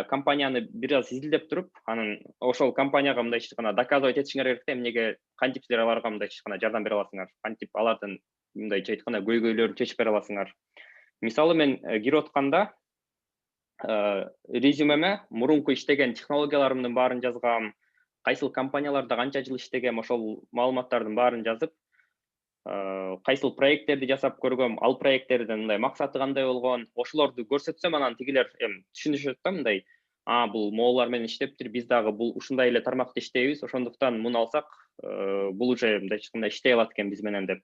компанияны бир аз изилдеп туруп, анан ошол компанияга мындайча айтканда доказывать этишиңер керек да, эмнеге кантип силер аларга мындайча айтканда жардам бере аласыңар, кантип алардын мындайча айтканда көйгөйлөрүн чечип бере аласыңар. Мисалы мен кирип атканда резюмеме мурунку иштеген технологияларымдын баарын жазгам, кайсыл компанияларда канча жыл иштегем, ошол маалыматтардын баарын жазып, кайсыл проекттерди жасап көргөм, ал проекттердин мындай максаты кандай болгон, ошолорду көрсөтсөм, анан тигилер түшүнүшөт да, мындай, бул могулар менен иштептир, биз дагы бул ушундай эле тармакта иштейбиз, ошондуктан муну алсак, бул уже мындайча айтканда иштей алат экен биз менен деп.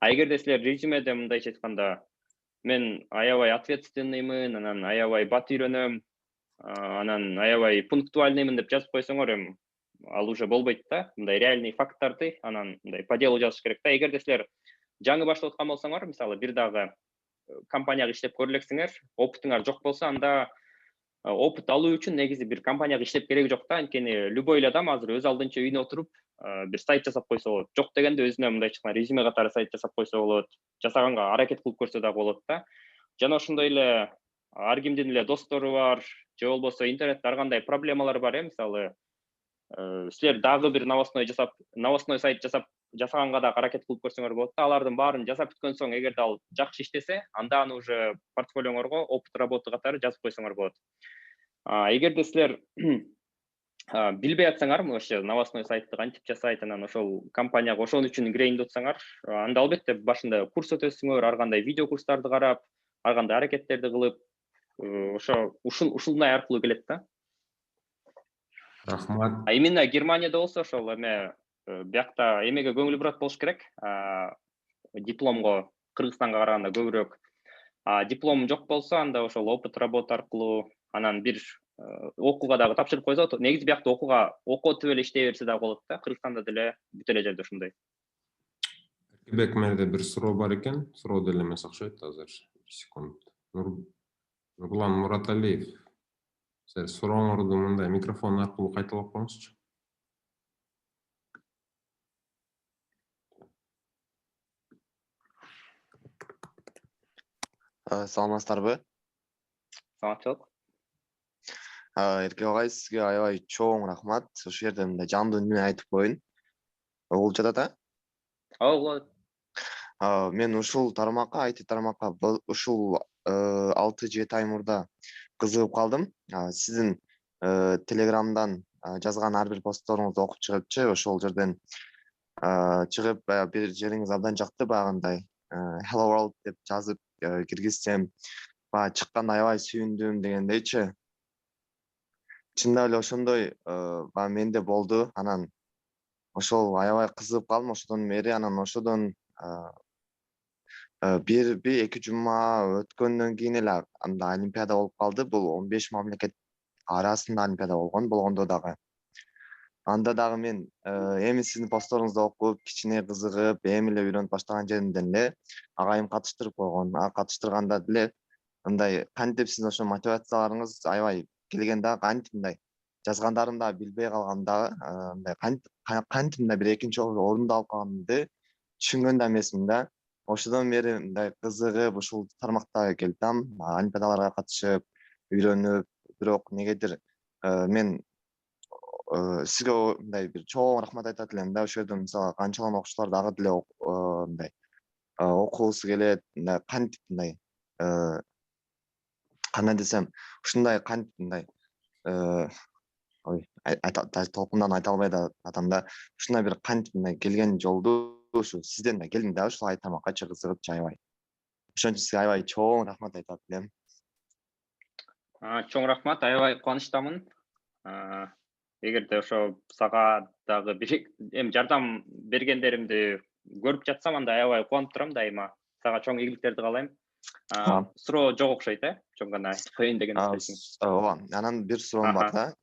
Эгерде силер резюмеде мындайча айтканда мен аябай ответственныймын, анан аябай бат үйрөнөм, анан аябай пунктуальныймын деп жазып койсоңор, ал уже болбойт да. Мындай реальный факттарды анан мындай по делу жазыш керек да. Эгерде силер жаңы баштап аткан болсоңор, мисалы бир дагы компанияга иштеп көрө элексиңер, опытыңар жок болсо, анда опыт алуу үчүн негизи бир компанияга иштеп кереги жок да. Анткени любой эле адам азыр өз алдынча үйүнө отуруп бир сайт жасап койсо болот. Жок дегенде өзүнө мындайча айтканда резюме катары сайт жасап койсо болот. Жасаганга аракет кылып көрсө дагы болот да. Жана ошондой эле ар кимдин эле достору бар, же болбосо интернетте ар кандай проблемалар бар, мисалы силер дагы бир новостной сайт жасап жасаганга да аракет кылып көрсөңөр болот да. Алардын баарын жасап бүткөн соң, эгерде ал жакшы иштесе, анда аны уже портфолиоңорго опыт работы катары жазып койсоңор болот. Эгерде силер билбей атсаңар, вообще новостной сайтты кантип жасайт, анан ошол компанияга ошон үчүн кирейин деп атсаңар, анда албетте башында курс өтөсүңөр, ар кандай видео курстарды карап, ар кандай аракеттерди кылып, ошо ушундай аркылуу келет да. Рахмат. Именно Германияда болсо ошол эме биякта эмеге көңүл бурат болуш керек. Дипломго Кыргызстанга караганда көбүрөөк. Диплом жок болсо, анда ошол опыт работа аркылуу, анан бир окууга дагы тапшырып койсо, негизи биякта окутуп эле иштей берсе дагы болот да. Кыргызстанда деле бүт эле жерде ушундай. Эркебек, менде бир суроо бар экен. Суроо деле эмес окшойт азыр. Bir секунд. Нурлан Мураталиев. Сиз сурооңорду мындай микрофон аркылуу кайталап коюңузчу. Саламатсыздарбы? Саламатчылык. Эркебек агай, сизге аябай чоң рахмат. Ошол жерде мындай жандуу үнү айтып коеюн. Болуп жатат, Болот. Мен ушул тармакка, IT тармакка ушул 6-7 ай мурда кызыгып калдым. Сиздин Телеграмдан жазган ар бир постторуңузду окуп чыгыпчы, ошол жерден чыгып бир жериңиз абдан жакты, баягындай Hello World деп жазып киргизсем, чыкканда аябай сүйүндүм дегендейчи. Чындап эле ошондой менде болду. Анан ошол аябай кызыгып калдым ошодон бери. Анан ошодон бир-эки жума өткөндөн кийин эле анда олимпиада болуп калды. Бул 15 мамлекет арасында олимпиада болгондо дагы. Анда дагы мен эми сиздин постторуңузду окуп, кичине кызыгып, эми эле үйрөнүп баштаган жеримден эле агайым катыштырып койгон. Катыштырганда деле мындай кантип сиздин ошо мотивацияларыңыз аябай келген да, кантип мындай жазгандарымды да билбей калгам дагы, мындай кантип мындай бир экинчи орунду алып калганымды түшүнгөн да эмесмин да. Ошодон бери мындай кызыгып ушул тармакта келатам, олимпиадаларга катышып, үйрөнүп, бирок негедир мен сизге мындай бир чоң рахмат айтат элем да. Ошол жерден мисалы канчалаган окуучулар дагы деле мындай окугусу келет, мындай кантип мындай кандай десем, ушундай кантип мындай толкундан айта албай да атам да. Ушундай бир кантип мындай келген жолду ушу сизден да келдим да, ушул тармакка кызыгып аябай. Ошон үчүн сизге аябай чоң рахмат айтат элем. Чоң рахмат, аябай кубанычтамын. Эгерде ошо сага дагы бир эми жардам бергендеримди көрүп жатсам, анда аябай кубанып турам дайыма. Сага чоң ийгиликтерди каалайм. Суроо жок окшойт, чоң гана айтып коеюн деген сөзүң. Ооба, анан бир суроом бар да.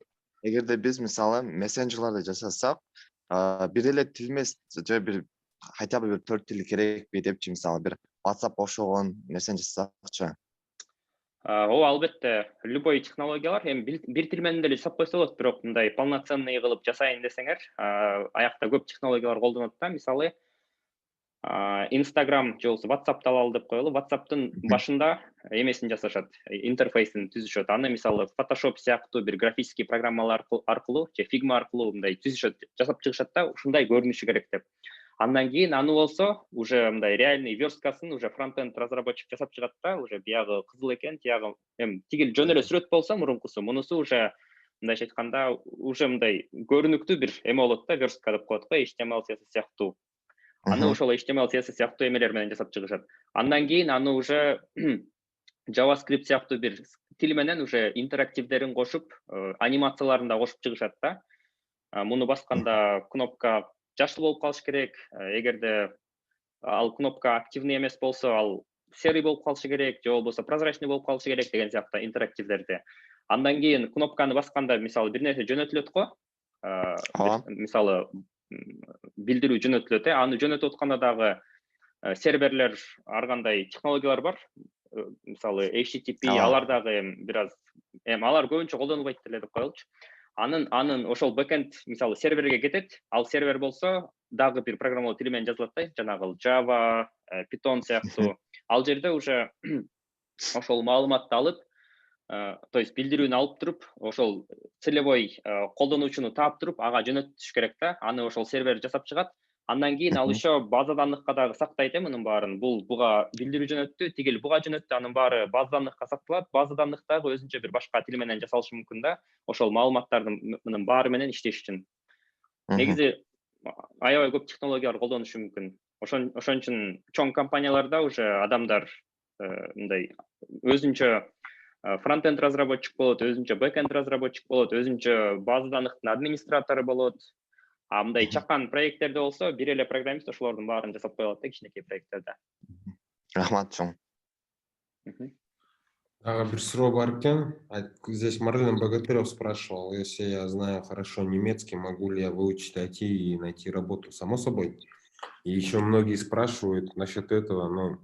Эгерде биз мисалы мессенджерларды жасасак, бир эле тил эмес, же бир хотя бы бир 4 тил керекпи депчи, мисалы бир WhatsApp окшогон нерсени жасасакчы. Ооба, албетте, любой технологиялар эми бир тил менен деле жасап койсо болот, бирок мындай полноценный кылып жасайын десеңер, аякта көп технологиялар колдонот да. Мисалы, Instagram же болбосо WhatsApp'ты алалы деп коелу. WhatsApp'тын башында эмесин жасашат, интерфейсин түзүшөт. Аны мисалы Photoshop сыяктуу бир графический программалар аркылуу же Figma аркылуу мындай түзүшөт, жасап чыгышат да, ушундай көрүнүшү керек деп. Андан кийин аны болсо уже мындай реальный версткасын уже фронтенд разработчик жасап чыгат да, уже биягы кызыл экен, тиягы эми тигил жөн эле сүрөт болсо мурункусу, мунусу уже мындайча айтканда уже мындай көрүнүктүү бир эме болот да, верстка деп коет го, HTML, CSS сыяктуу. Аны ошол HTML, CSS сыяктуу эмелер менен жасап чыгышат. Андан кийин аны уже JavaScript сыяктуу бир тил менен уже интерактивдерин кошуп, анимацияларын да кошуп чыгышат да. Муну басканда кнопка жашыл болуп калыш керек. Эгерде ал кнопка активный эмес болсо, ал серый болуп калышы керек, же болбосо прозрачный болуп калышы керек деген сыяктуу интерактивдерди. Андан кийин кнопканы басканда мисалы бир нерсе жөнөтүлөт го. Мисалы билдирүү жөнөтүлөт, аны жөнөтүп атканда дагы серверлер ар кандай технологиялар бар. Мисалы HTTP, алар дагы бир аз алар көбүнчө колдонулбайт деле деп коелучу. Анын ошол бэкенд мисалы серверге кетет, ал сервер болсо дагы бир программалоо тили менен жазылат да, жанагы Java, Python сыяктуу. Ал жерде уже ошол маалыматты алып, то есть билдирүүнү алып туруп, ошол целевой колдонуучуну таап туруп, ага жөнөтүш керек да. Аны ошол сервер жасап чыгат. Андан кийин ал еще база данныхка дагы сактайт мунун баарын. Буга билдирүү жөнөттү, тигил буга жөнөттү, анын баары база данныхка сакталат. База данных дагы өзүнчө бир башка тил менен жасалышы мүмкүн да. Ошол маалыматтардын баары менен иштеш үчүн. Негизи аябай көп технологиялар колдонушу мүмкүн. Ошон үчүн чоң компанияларда уже адамдар мындай өзүнчө фронтенд разработчик болот, өзүнчө бэкенд разработчик болот, өзүнчө база данныхтын администратору болот. А мындай чакан проекттерде болсо бир эле программист ошолордун баарын жасап кое алат да, кичинекей проекттерде. Рахмат чоң. Дагы бир суроо бар экен. Здесь Марлен Богатырев спрашивал, если я знаю хорошо немецкий, могу ли я выучить IT и найти работу? Само собой. И еще многие спрашивают насчет этого, но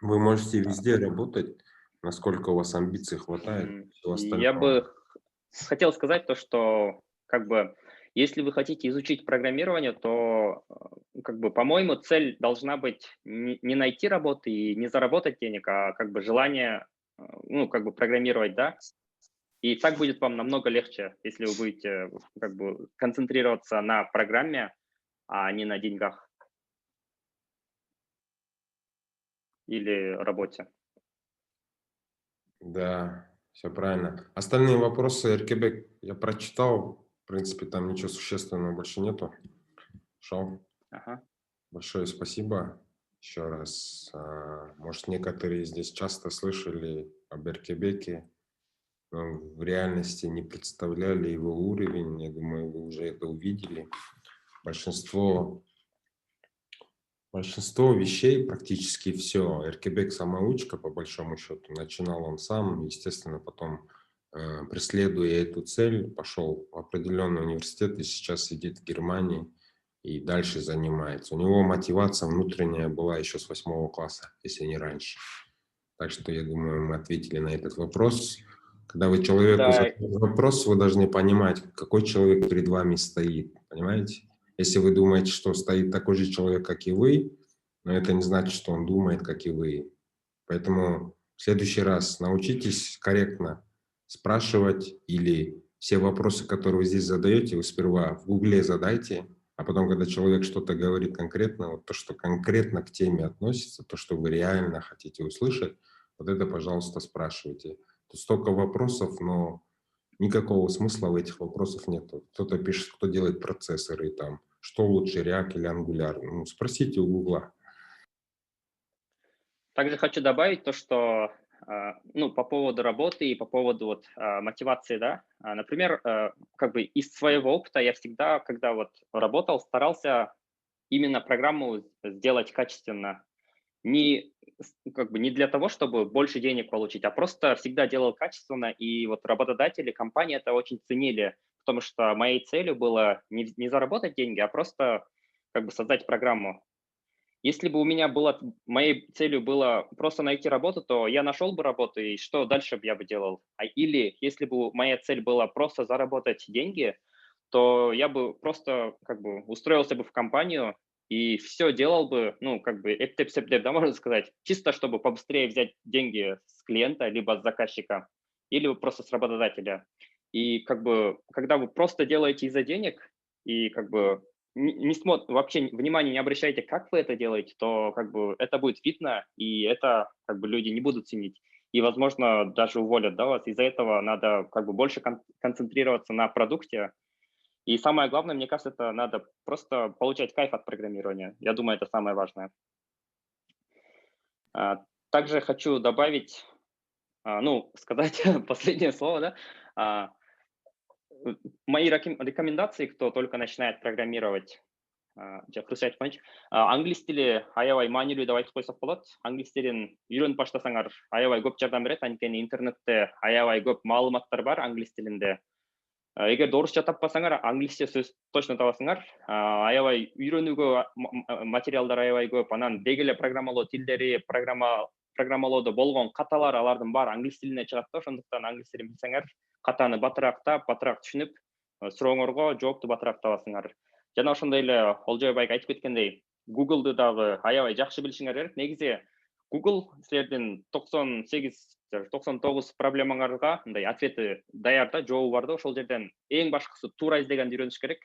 вы можете везде работать, насколько у вас амбиций хватает. Я бы хотел сказать то, что как бы если вы хотите изучить программирование, то как бы, по-моему, цель должна быть не найти работу и не заработать денег, а как бы желание, ну, как бы программировать, да. И так будет вам намного легче, если вы будете как бы концентрироваться на программе, а не на деньгах или работе. Да, все правильно. Остальные вопросы РКБ я прочитал. В принципе, там ничего существенного больше нету. Шел. Ага. Большое спасибо еще раз. Может, некоторые здесь часто слышали об Эркебеке, но в реальности не представляли его уровень. Я думаю, вы уже это увидели. Большинство вещей, практически все. Эркебек самоучка, по большому счету. Начинал он сам, естественно, потом, преследуя эту цель, пошел в определенный университет и сейчас сидит в Германии и дальше занимается. У него мотивация внутренняя была еще с 8 класса, если не раньше. Так что, я думаю, мы ответили на этот вопрос. Когда вы человеку задаете вопрос, вы должны понимать, какой человек перед вами стоит, понимаете? Если вы думаете, что стоит такой же человек, как и вы, но это не значит, что он думает, как и вы. Поэтому в следующий раз научитесь корректно спрашивать, или все вопросы, которые вы здесь задаете, вы сперва в Гугле задайте, а потом, когда человек что-то говорит конкретно, вот то, что конкретно к теме относится, то, что вы реально хотите услышать, вот это, пожалуйста, спрашивайте. Тут столько вопросов, но никакого смысла в этих вопросах нет. Кто-то пишет, кто делает процессоры, там, что лучше, React или Angular. Ну, спросите у Гугла. Также хочу добавить то, что ну, по поводу работы и по поводу вот, мотивации, да. Например, как бы из своего опыта я всегда, когда вот работал, старался именно программу сделать качественно. Как бы не для того, чтобы больше денег получить, а просто всегда делал качественно, и вот работодатели, компании это очень ценили, потому что моей целью было не заработать деньги, а просто как бы создать программу. Если бы у меня моей целью было просто найти работу, то я нашел бы работу, и что дальше я бы делал? Или если бы моя цель была просто заработать деньги, то я бы просто как бы устроился бы в компанию и все делал бы, ну, как бы, эптеп-септеп, да, можно сказать, чисто чтобы побыстрее взять деньги с клиента, либо с заказчика, или просто с работодателя. И как бы, когда вы просто делаете из-за денег, и как бы вообще внимания не обращаете, как вы это делаете, то как бы это будет видно, и это как бы люди не будут ценить. И, возможно, даже уволят, да, вас. Из-за этого надо как бы больше концентрироваться на продукте. И самое главное, мне кажется, это надо просто получать кайф от программирования. Я думаю, это самое важное. Также хочу добавить, ну, сказать последнее слово, да. Мои рекомендации, кто только начинает программировать, англис тили аябай маанилүү деп айтып койсок болот. Англис тилин үйрөнүп баштасаңар аябай көп жардам берет, анткени интернетте аябай көп маалыматтар бар англис тилинде. Эгер орусча таппасаңар, англисче сөз точно табасыңар. Аябай үйрөнүүгө материалдар аябай көп. Анан деги эле программалоо тилдери, программалоодо болгон каталар, алардын баары англис тилине чыгат да. Ошондуктан англис тилин билсеңер, катаны батыраак таап, батыраак түшүнүп, сурооңорго жоопту батыраак табасыңар. Жана ошондой эле Олжой байга айтып кеткендей, Google'ду дагы аябай жакшы билишиңер керек. Негизи Google силердин 98-99 проблемаңарга мындай ответи даяр да, жообу бар да. Ошол жерден эң башкысы туура издегенди үйрөнүш керек.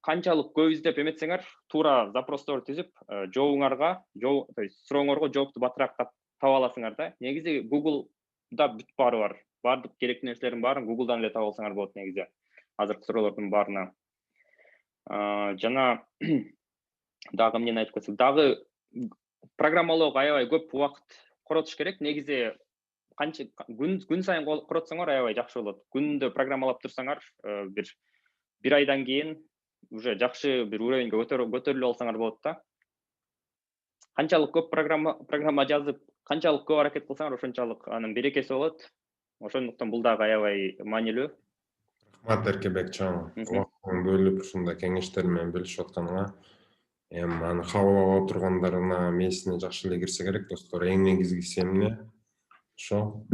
канчалык көп издеп эметсеңер, туура запростор түзүп, жообуңарга, то есть сурооңорго жоопту батыраак таба аласыңар да. Негизи Google'да бүт баары бар. Бардык керектүү нерселердин баарын Google'дан эле таба алсаңар болот негизи. Азыркы суроолордун баарына. Жана дагы эмнени айтып кетсек, дагы программалоого аябай көп убакыт коротуш керек. Негизи канча күн сайын коротсоңор аябай жакшы болот. Күндө программалап турсаңар, бир айдан кийин уже жакшы бир уровеньге көтөрүлүп алсаңар болот да. Канчалык көп программа жазып, канчалык көп аракет кылсаңар, ошончалык анын берекеси болот. Ошондуктан бул дагы аябай маанилүү. Рахмат Эркебек чоң. Убактын бөлүп ушундай кеңештер менен бөлүшүп атканыңа. Эми аны кабыл ала тургандарына мээсине жакшы эле кирсе керек, достор. Эң негизгиси эмне? Ошо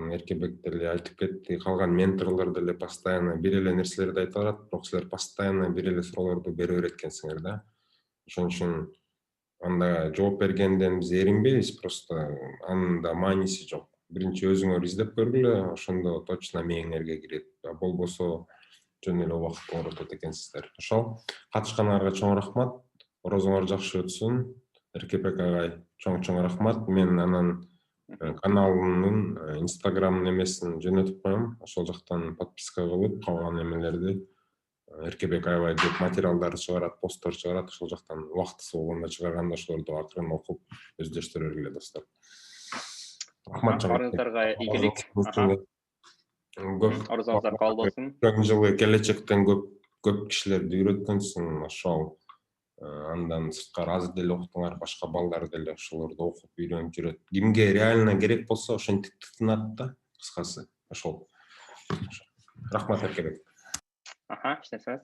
Эркебек деле айтып кетти, калган менторлор деле постоянно бир эле нерселерди айтып атат, бирок силер постоянно бир эле суроолорду бере берет экенсиңер да. Ошон үчүн анда жооп бергенден биз эринбейбиз, просто анда мааниси жок. Биринчи өзүңөр издеп көргүлө, ошондо точно мээңерге кирет. Болбосо жөн эле убакыт коротот экенсиздер. Ошол катышканыңарга чоң рахмат. Орозуңар жакшы өтсүн. Эркебек агай, чоң рахмат. Мен анан каналымдын Instagram немесин жөнөтүп коем. Ошол жактан подписка кылып, калган эмелерди Эркебек аябай көп материалдар чыгарат, посттор чыгарат. Ошол жактан убактысы болгондо чыгарганда ошолорду акырын окуп өздөштүрө бергиле, достор. Рахмат чоң. Баарыңыздарга ийгилик. Орозуңуздар кабыл болсун. Өткөн жылы келечектен көп кишилерди үйрөткөнсүң, ошол андан сырткары азыр деле окутуңар, башка балдар деле ошолорду окуп үйрөнүп жүрөт. Кимге реально керек болсо ошентип тытынат да, кыскасы. Ошол. Рахмат Эркебек. Эч нерсе эмес.